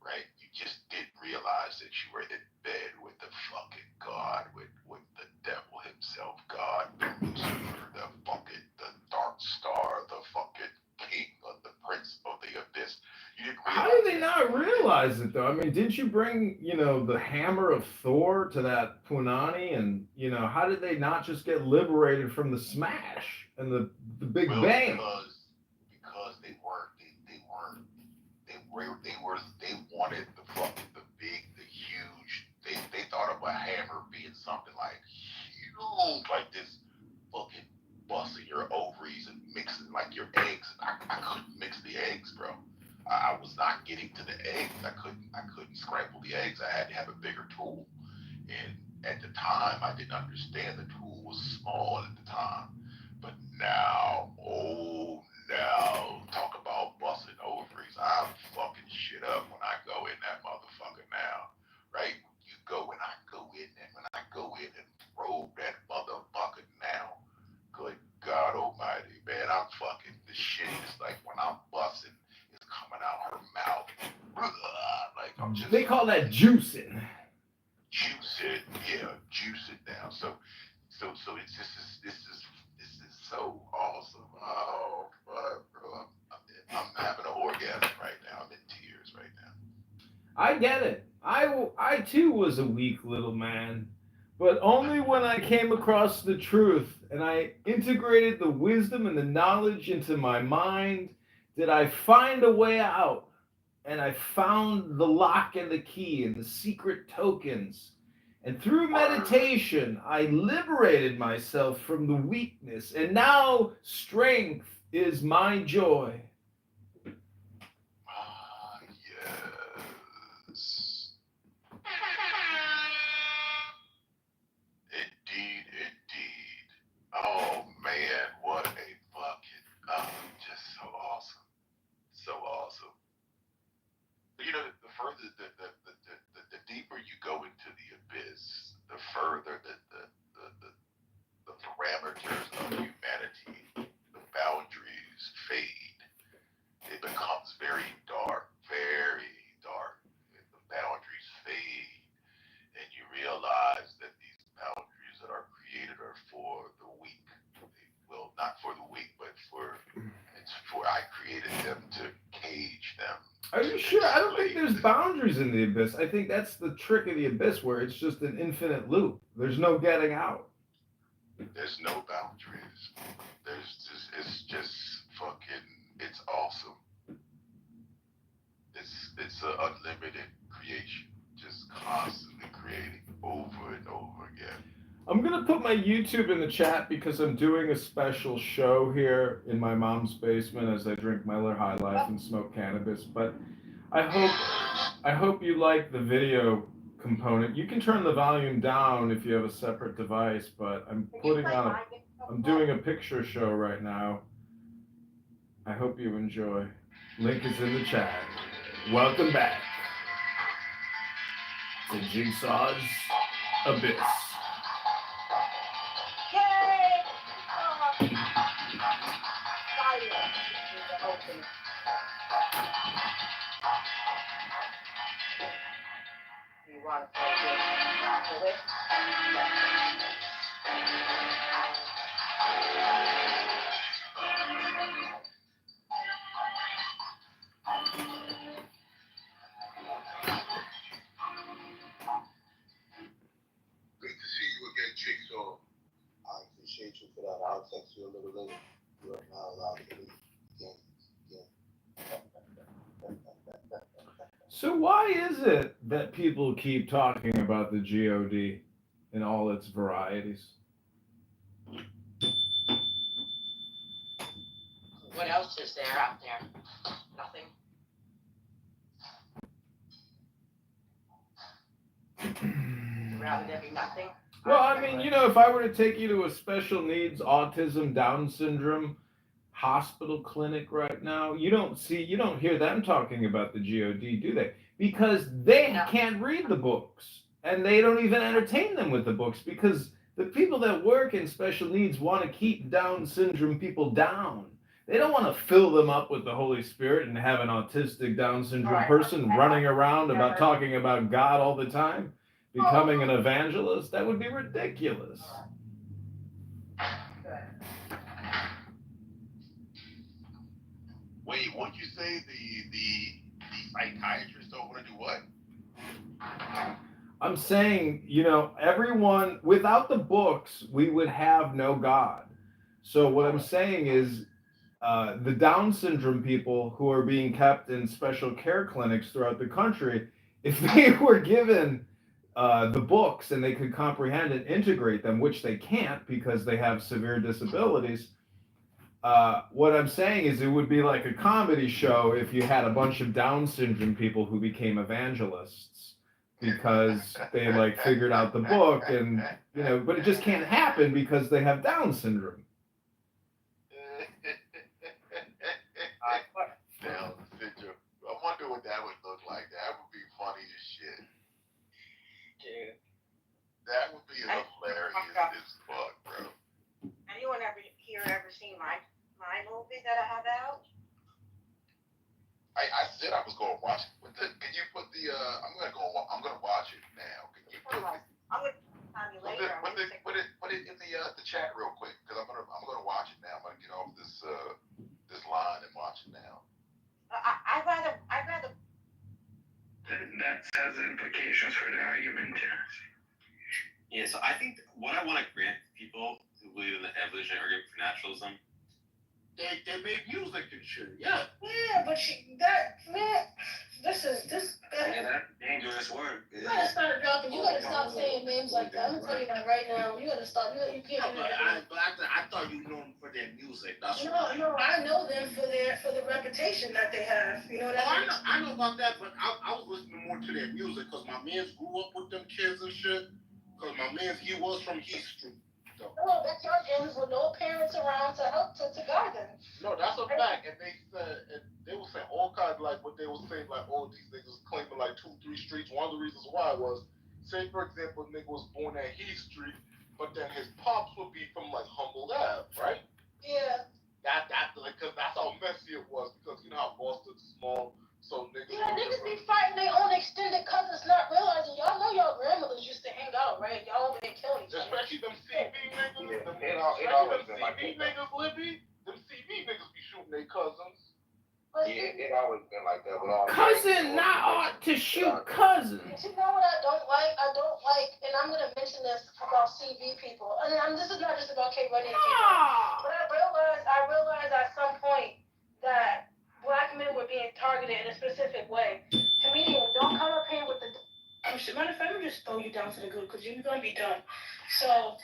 right? You just didn't realize that you were in bed with the fucking God, with the devil himself, God, the Lucifer, the Dark Star, the fucking king of the prince of the abyss. You didn't How realize did they not realize it though? I mean, didn't you bring, the hammer of Thor to that Punani, and how did they not just get liberated from the smash and the Big Well, Bang? because they wanted the big, the huge. They thought of a hammer being something like huge, like this fucking busting your ovaries and mixing like your eggs. I couldn't mix the eggs, bro. I was not getting to the eggs. I couldn't scramble the eggs. I had to have a bigger tool. And at the time, I didn't understand the tool was small at the time. But now, talk about busting ovaries. I'm fucking shit up when I go in that motherfucker now, right? When I go in and probe that motherfucker now, good God Almighty, man, I'm fucking, the shit is like when I'm busting, it's coming out her mouth, like I'm just. They call that juicing. Juice it now. So it's this is so awesome. Oh, fuck, bro, I'm having an orgasm right now. I'm in tears right now. I get it. I too was a weak little man, but only when I came across the truth and I integrated the wisdom and the knowledge into my mind did I find a way out. And I found the lock and the key and the secret tokens. And through meditation, I liberated myself from the weakness. And now strength is my joy. Yes. Indeed. Oh man, what a fucking, just so awesome. So awesome. The further, the deeper you go into the abyss, the further the parameters of humanity, the boundaries fade. It becomes very dark, and the boundaries fade, and you realize that these boundaries that are created are for the weak. Well, not for the weak, but I created them to cage them. Are you sure? I don't think there's boundaries in the abyss. I think that's the trick of the abyss, where it's just an infinite loop. There's no getting out. There's no boundaries. It's just fucking, it's awesome. It's an unlimited creation, just constantly creating over and over again. I'm going to put my YouTube in the chat because I'm doing a special show here in my mom's basement as I drink Miller High Life and smoke cannabis. But I hope you like the video component. You can turn the volume down if you have a separate device, but I'm doing a picture show right now. I hope you enjoy. Link is in the chat. Welcome back to Jigsaw's Abyss. You want to play this? Great to see you again, Jigsaw. I appreciate you for that. I'll text you a little later. You are now allowed to leave. So why is it that people keep talking about the GOD in all its varieties? What else is there out there? Nothing. Rather there be nothing. Well, I mean, if I were to take you to a special needs autism Down syndrome hospital clinic right now, you don't hear them talking about the GOD, do they? Because they can't read the books and they don't even entertain them with the books because the people that work in special needs want to keep Down syndrome people down. They don't want to fill them up with the Holy Spirit and have an autistic Down syndrome person running around about talking about God all the time, becoming an evangelist. That would be ridiculous. Wait, what'd you say? The psychiatrists don't want to do what? I'm saying, everyone without the books, we would have no God. So what I'm saying is, the Down syndrome people who are being kept in special care clinics throughout the country, if they were given the books and they could comprehend and integrate them, which they can't because they have severe disabilities. What I'm saying is it would be like a comedy show if you had a bunch of Down syndrome people who became evangelists because they figured out the book and but it just can't happen because they have Down syndrome. Down syndrome. I wonder what that would look like. That would be funny as shit. Dude. That would be hilarious as fuck, bro. Anyone ever seen my movie that I have out? I said I was gonna watch it. Can you put the I'm gonna watch it now. Can you put I'm gonna tell you later. put it in the chat real quick because I'm gonna watch it now. I'm gonna get off this line and watch it now. I'd rather. That has implications for the argument. Yeah, so I think what I want to grant people who believe in the evolutionary argument for naturalism, They make music and shit. Yeah. Yeah, but this. yeah, that's a dangerous word. You gotta start dropping. You gotta stop saying names like that. I'm gonna tell you that right now. You gotta stop. You can't do that. I thought you knew them for their music. That's No, I know them for the reputation that they have. You know what I mean? I know about that, but I was listening more to their music because my man grew up with them kids and shit. Because my man, he was from Heath Street. So. No, backyard gyms with no parents around to help to guide them. No, that's a fact. And they were saying all kinds what they were saying all these niggas claiming 2-3 streets. One of the reasons why was, say for example, a nigga was born at Heath Street, but then his pops would be from Humboldt Ave, right? Yeah. Because that's how messy it was. Because you know how Boston's small, so niggas. Yeah, niggas be fighting their own extended cousins, not realizing y'all know y'all grandmothers used to hang out, right? Y'all been killing each other. Especially them CB niggas. It always been like CB niggas, Libby. Them CB niggas be shooting their cousins. Yeah, it always been like that with all Cousin, not ought to shoot cousin. But you know what I don't like? I don't like, and I'm gonna mention this about CV people. And this is not just about K. Bunny and K. But I realized at some point that black men were being targeted in a specific way. Comedians, don't come up here with the. Matter of fact, I'm gonna just throw you down to the group because you're gonna be done. So,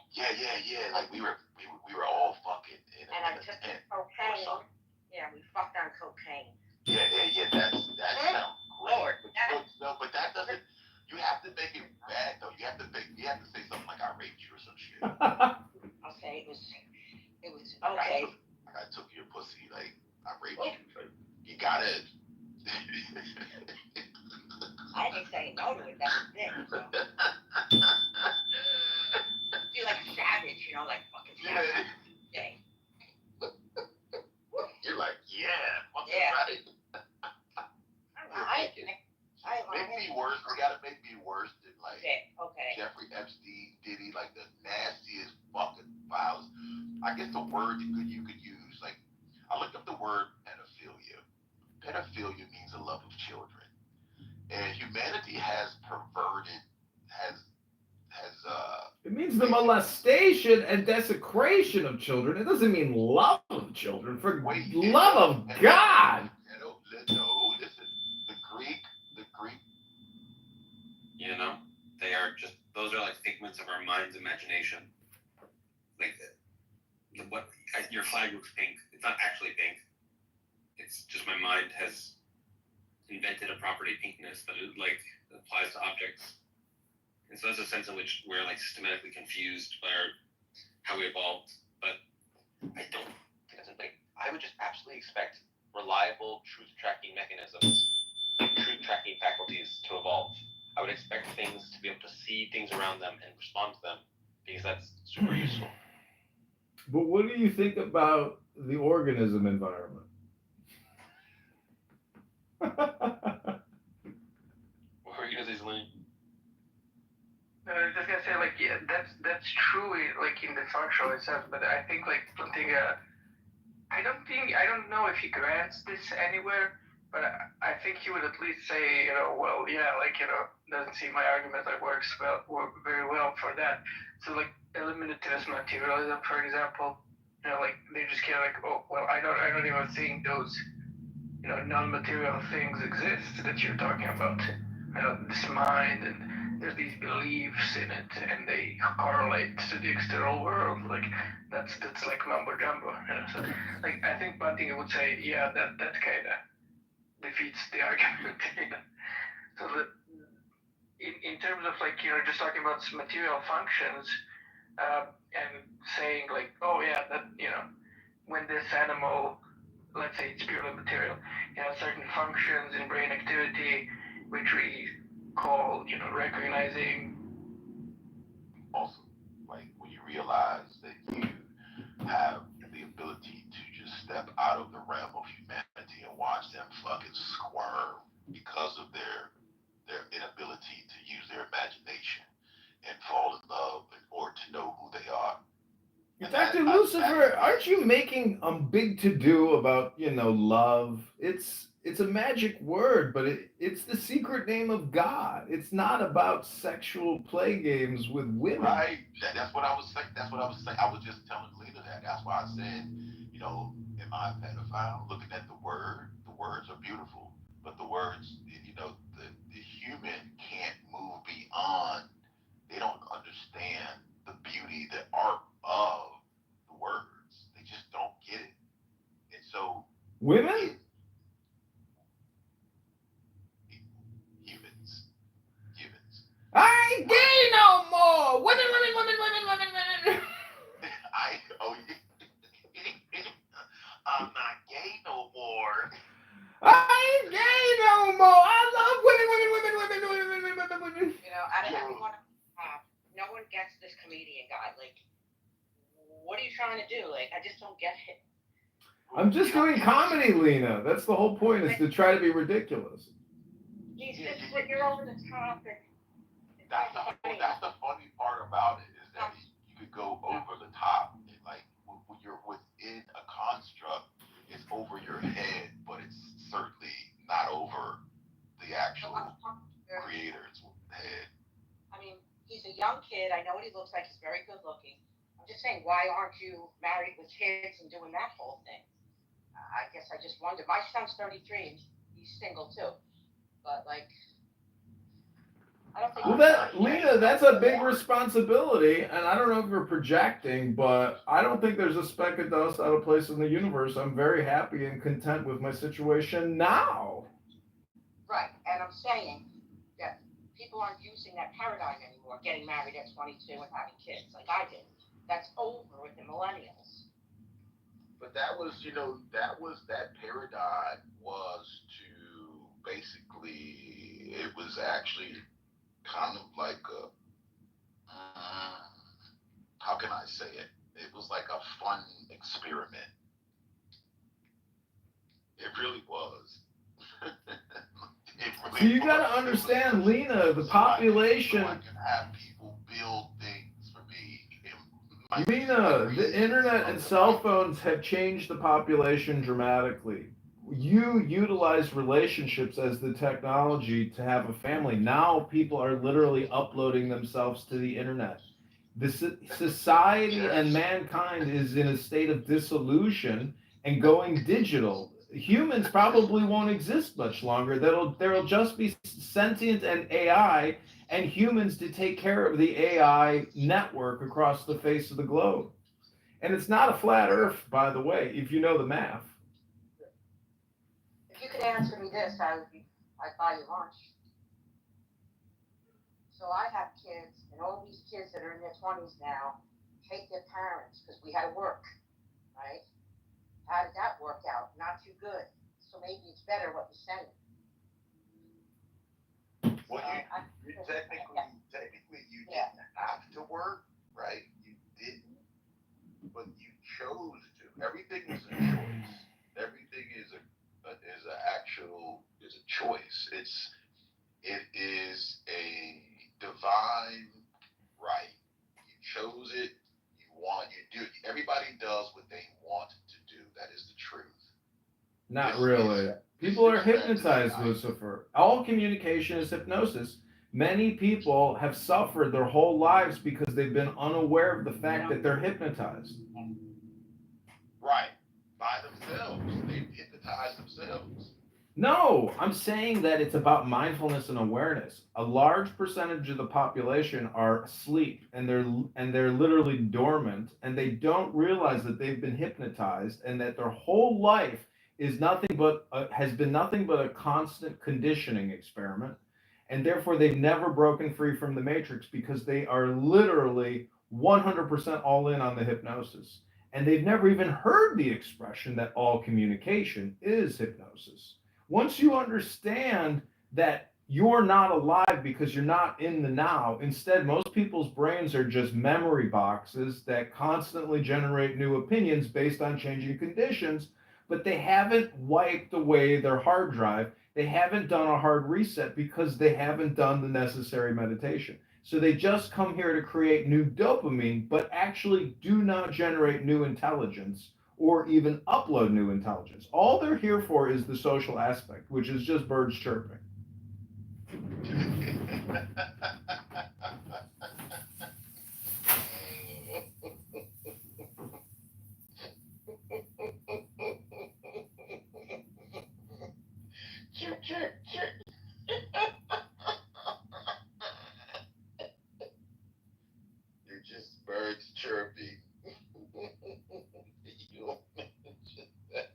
Yeah. Like we were all fucking in and I took cocaine. Yeah, we fucked on cocaine. Yeah. That sounds Lord. But that doesn't. You have to make it bad though. You have to say something like I raped you or some shit. Okay, it was okay. I took your pussy, I raped you. You got it. I didn't say no to it. That was it. So. You're like a savage, fucking savage. Yeah. You're like, yeah, fucking right. Make me worse. You gotta make me worse than Jeffrey Epstein, Diddy, the nastiest fucking files. I guess the word you could use, I looked up the word pedophilia. Pedophilia means the love of children, and humanity has perverted, It means the molestation and desecration of children. It doesn't mean love of children. For love of God. No, listen. The Greek. Those are figments of our mind's imagination. Your flag looks pink. It's not actually pink. It's just my mind has, invented a property pinkness that it like applies to objects. And so that's a sense in which we're like systematically confused by how we evolved. But I don't think that's a thing. I would just absolutely expect reliable truth tracking mechanisms, truth tracking faculties to evolve. I would expect things to be able to see things around them and respond to them because that's super useful. But what do you think about the organism environment? What were you gonna say, Selene? No, I was just gonna say, like, yeah, that's true, like, in the functional itself, but I think, like, something, I don't know if he grants this anywhere, but I think he would at least say, well, yeah, like, doesn't seem my argument that work very well for that. So, like, eliminative materialism, for example, like, they just kind of like, oh, well, I don't even think those, non-material things exist that you're talking about. This mind, and there's these beliefs in it, and they correlate to the external world. Like that's like mumbo jumbo. So, like, I think Bunting would say, yeah, that kind of defeats the argument. So that in terms of, like, just talking about material functions, and saying, like, oh yeah, that when this animal, let's say it's purely material, certain functions in brain activity, which we call, recognizing. Awesome. Like when you realize that you have the ability to just step out of the realm of humanity and watch them fucking squirm because of their inability to use their imagination and fall in love or to know who they are. Dr. Lucifer, aren't you making a big to-do about, love? It's a magic word, but it's the secret name of God. It's not about sexual play games with women. Right. That's what I was saying. I was just telling Lena that. That's why I said, am I a pedophile? Looking at the words are beautiful, but the words, the human can't move beyond. They don't understand the beauty, the art of the words. They just don't get it. And so women? Humans. I ain't gay no more! Women! I'm not gay no more. I ain't gay no more! I love women! Out of everyone, no one gets this comedian guy. Like, what are you trying to do? Like, I just don't get it. I'm just doing comedy, Lena. That's the whole point, is to try to be ridiculous. He's just like, you're over the top. That's the funny part about it, is that you could go over the top. And like when you're within a construct, it's over your head, but it's certainly not over the actual creator's head. I mean, he's a young kid. I know what he looks like. He's very good looking. I'm just saying, why aren't you married with kids and doing that whole thing? I guess I just wonder. My son's 33 and he's single too. But like, I don't think. Well, Lena, that's a big responsibility, and I don't know if you're projecting, but I don't think there's a speck of dust out of place in the universe. I'm very happy and content with my situation now. Right, and I'm saying that people aren't using that paradigm anymore, getting married at 22 and having kids like I did. That's over with the millennials. But that was, that paradigm was to basically, it was actually kind of like how can I say it? It was like a fun experiment. It really was. So you got to understand, Lena, the population. So I can have people build things for me. Lena, the internet and cell phones have changed the population dramatically. You utilize relationships as the technology to have a family. Now people are literally uploading themselves to the internet. The society and mankind is in a state of dissolution and going digital. Humans probably won't exist much longer. There'll just be sentient and AI, and humans to take care of the AI network across the face of the globe. And it's not a flat Earth, by the way, if you know the math. If you could answer me this, I would be I'd buy you lunch. So I have kids, and all these kids that are in their 20s now hate their parents because we had to work, right? How did that work out? Not too good. So maybe it's better what you're saying. Well, you technically you didn't have to work, right? You didn't, but you chose to. Everything is a choice. Everything is a actual is a choice. It is a divine right. You chose it. You do. Everybody does what they want to do. That is the truth. Not really. People are hypnotized, Lucifer. All communication is hypnosis. Many people have suffered their whole lives because they've been unaware of the fact that they're hypnotized. Right. By themselves. They hypnotize themselves. No, I'm saying that it's about mindfulness and awareness. A large percentage of the population are asleep and they're literally dormant and they don't realize that they've been hypnotized and that their whole life is nothing but has been nothing but a constant conditioning experiment, and therefore they've never broken free from the matrix because they are literally 100% all in on the hypnosis, and they've never even heard the expression that all communication is hypnosis. Once you understand that you're not alive because you're not in the now, instead, most people's brains are just memory boxes that constantly generate new opinions based on changing conditions, but they haven't wiped away their hard drive. They haven't done a hard reset because they haven't done the necessary meditation. So they just come here to create new dopamine, but actually do not generate new intelligence or even upload new intelligence. All they're here for is the social aspect, which is just birds chirping. Chirp, chirp, chirp. You're just birds chirping. You mentioned that.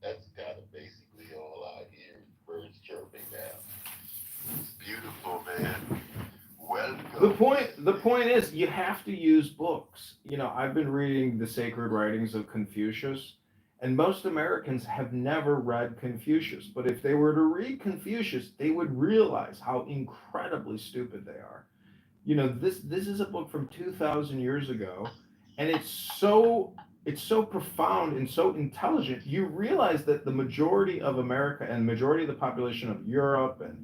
That's kind of basically all I hear. Birds chirping now. It's beautiful, man. Welcome. The point is you have to use books. I've been reading the sacred writings of Confucius, and most Americans have never read Confucius. But if they were to read Confucius, they would realize how incredibly stupid they are. This is a book from 2000 years ago, and it's so profound and so intelligent. You realize that the majority of America and majority of the population of Europe and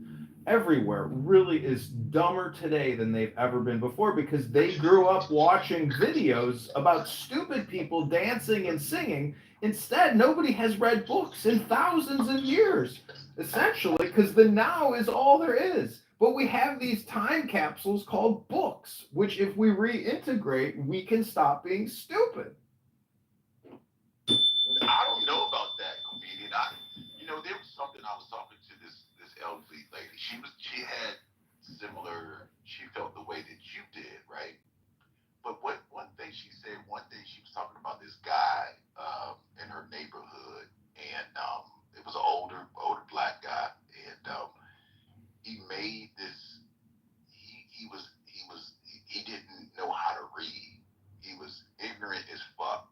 everywhere really is dumber today than they've ever been before because they grew up watching videos about stupid people dancing and singing. Instead, nobody has read books in thousands of years, essentially, because the now is all there is. But we have these time capsules called books, which if we reintegrate, we can stop being stupid. I don't know about that, comedian. There was something I was talking to this elderly lady. She had similar. She felt the way that you did, right? But one thing she said, one day she was talking about this guy in her neighborhood, and it was an older black guy, and he made this. He didn't know how to read. He was ignorant as fuck,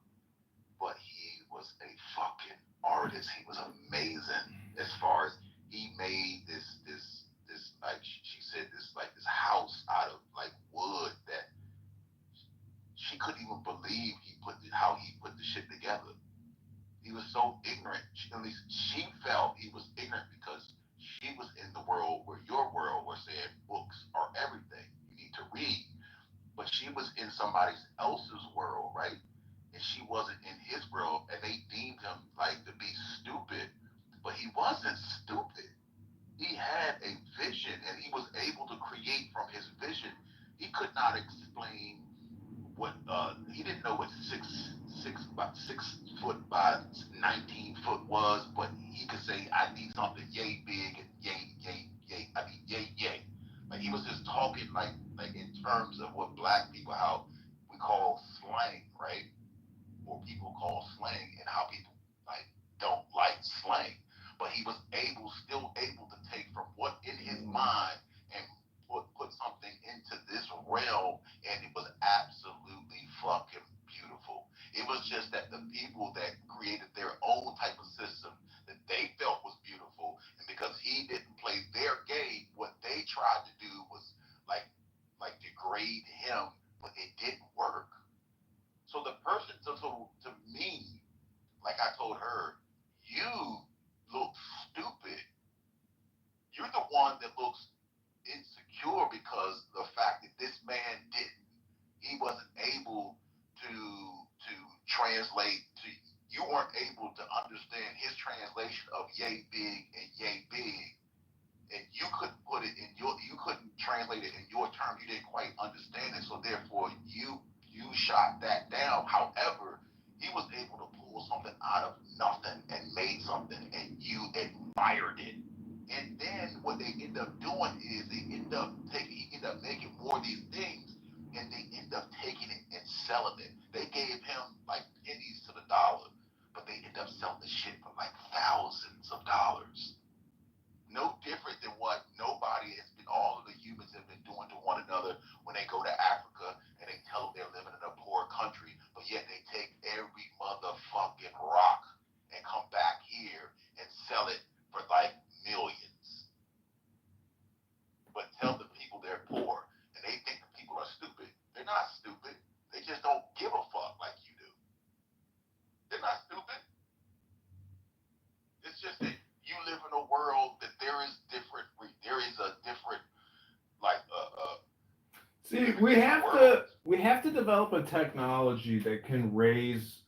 but he was a fucking artist. He was amazing as far as he made this like she said this house out of like wood that she couldn't even believe how he put the shit together. He was so ignorant. At least she felt he was ignorant because she was in the world where your world was saying books are everything. You need to read. But she was in somebody else's world, right? And she wasn't in his world, and they deemed him like to be stupid. But he wasn't stupid. He had a vision, and he was able to create from his vision. He could not explain what he didn't know what about 6 foot by 19 foot was, but he could say, I need something yay big and yay yay yay. I mean yay yay. Like he was just talking like in terms of what black people how we call slang, right? Or people call slang and how people like don't like slang. but he was still able to take from what in his mind and put something into this realm, and it was absolutely fucking beautiful. It was just that the people that created their own type of system that they felt was beautiful, and because he didn't play their game, what they tried to do was like degrade him, but it didn't work. So the person, so to me, like I told her, you look stupid. You're the one that looks insecure because the fact that this man he wasn't able to translate to, you weren't able to understand his translation of yay big and yay big, and you couldn't put it in you couldn't translate it in your term. You didn't quite understand it, so therefore you shot that down. However, he was able to pull something out of nothing and made something, and you admired it. And then what they end up doing is he end up making more of these things, and they end up taking it and selling it. They gave him like pennies to the dollar, but they end up selling the shit for like thousands of dollars. No different than what all of the humans have been doing to one another when they go to Africa and they tell them they're living in a poor country, but yet they take every motherfucking rock and come back here and sell it for like millions. But tell the people they're poor, and they think the people are stupid. They're not stupid. They just don't give a fuck like you do. They're not stupid. It's just that you live in a world that there is a different See, we have to develop a technology that can raise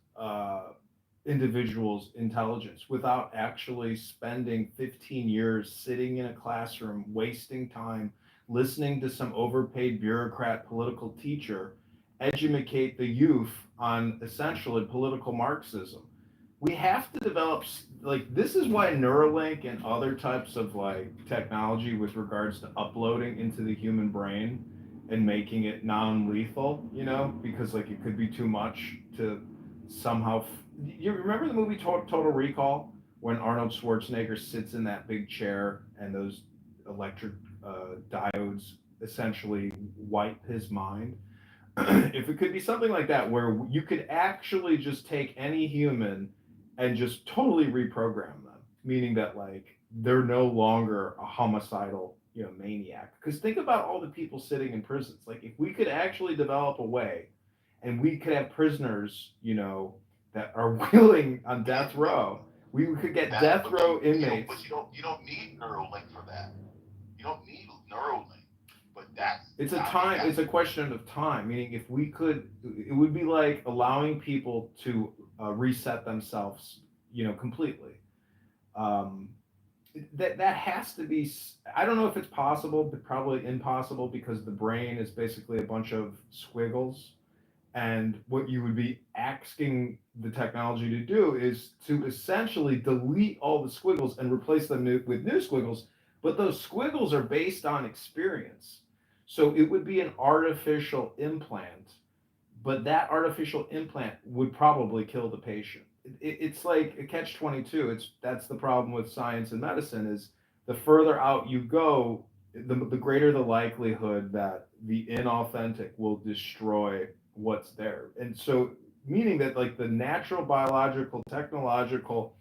individuals' intelligence without actually spending 15 years sitting in a classroom, wasting time, listening to some overpaid bureaucrat political teacher educate the youth on essentially political Marxism. We have to develop, like, this is why Neuralink and other types of like technology with regards to uploading into the human brain and making it non-lethal, because like it could be too much to somehow. You remember the movie Total Recall, when Arnold Schwarzenegger sits in that big chair and those electric diodes essentially wipe his mind? If it could be something like that, where you could actually just take any human and just totally reprogram them, meaning that like they're no longer a homicidal, maniac. Because think about all the people sitting in prisons. Like if we could actually develop a way, and we could have prisoners, that are willing on death row, we could get death row inmates. But you don't need Neuralink for that. You don't need Neuralink. But it's a question of time. Meaning, if we could, it would be like allowing people to reset themselves, completely. That has to be. I don't know if it's possible, but probably impossible, because the brain is basically a bunch of squiggles, and what you would be asking the technology to do is to essentially delete all the squiggles and replace them with new squiggles. But those squiggles are based on experience. So it would be an artificial implant, but that artificial implant would probably kill the patient. It's like a catch-22. That's the problem with science and medicine, is the further out you go, the greater the likelihood that the inauthentic will destroy what's there. And so, meaning that like the natural, biological, technological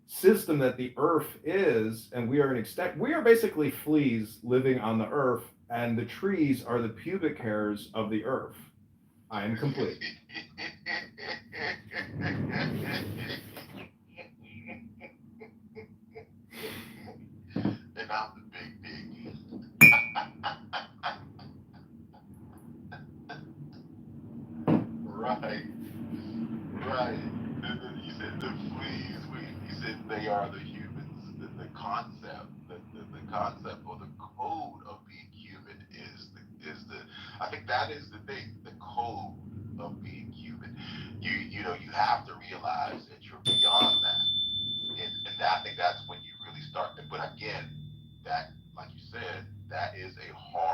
system that the earth is, and we are we are basically fleas living on the earth, and the trees are the pubic hairs of the earth. I am complete. And I'm the big dick. Right. You said the fleas. You said they are the humans. The concept, the concept or the code of being human is the. I think that is the thing. The code of being human. You have to realize that you're beyond that, and I think that's when you really start. But again, that, like you said, that is a hard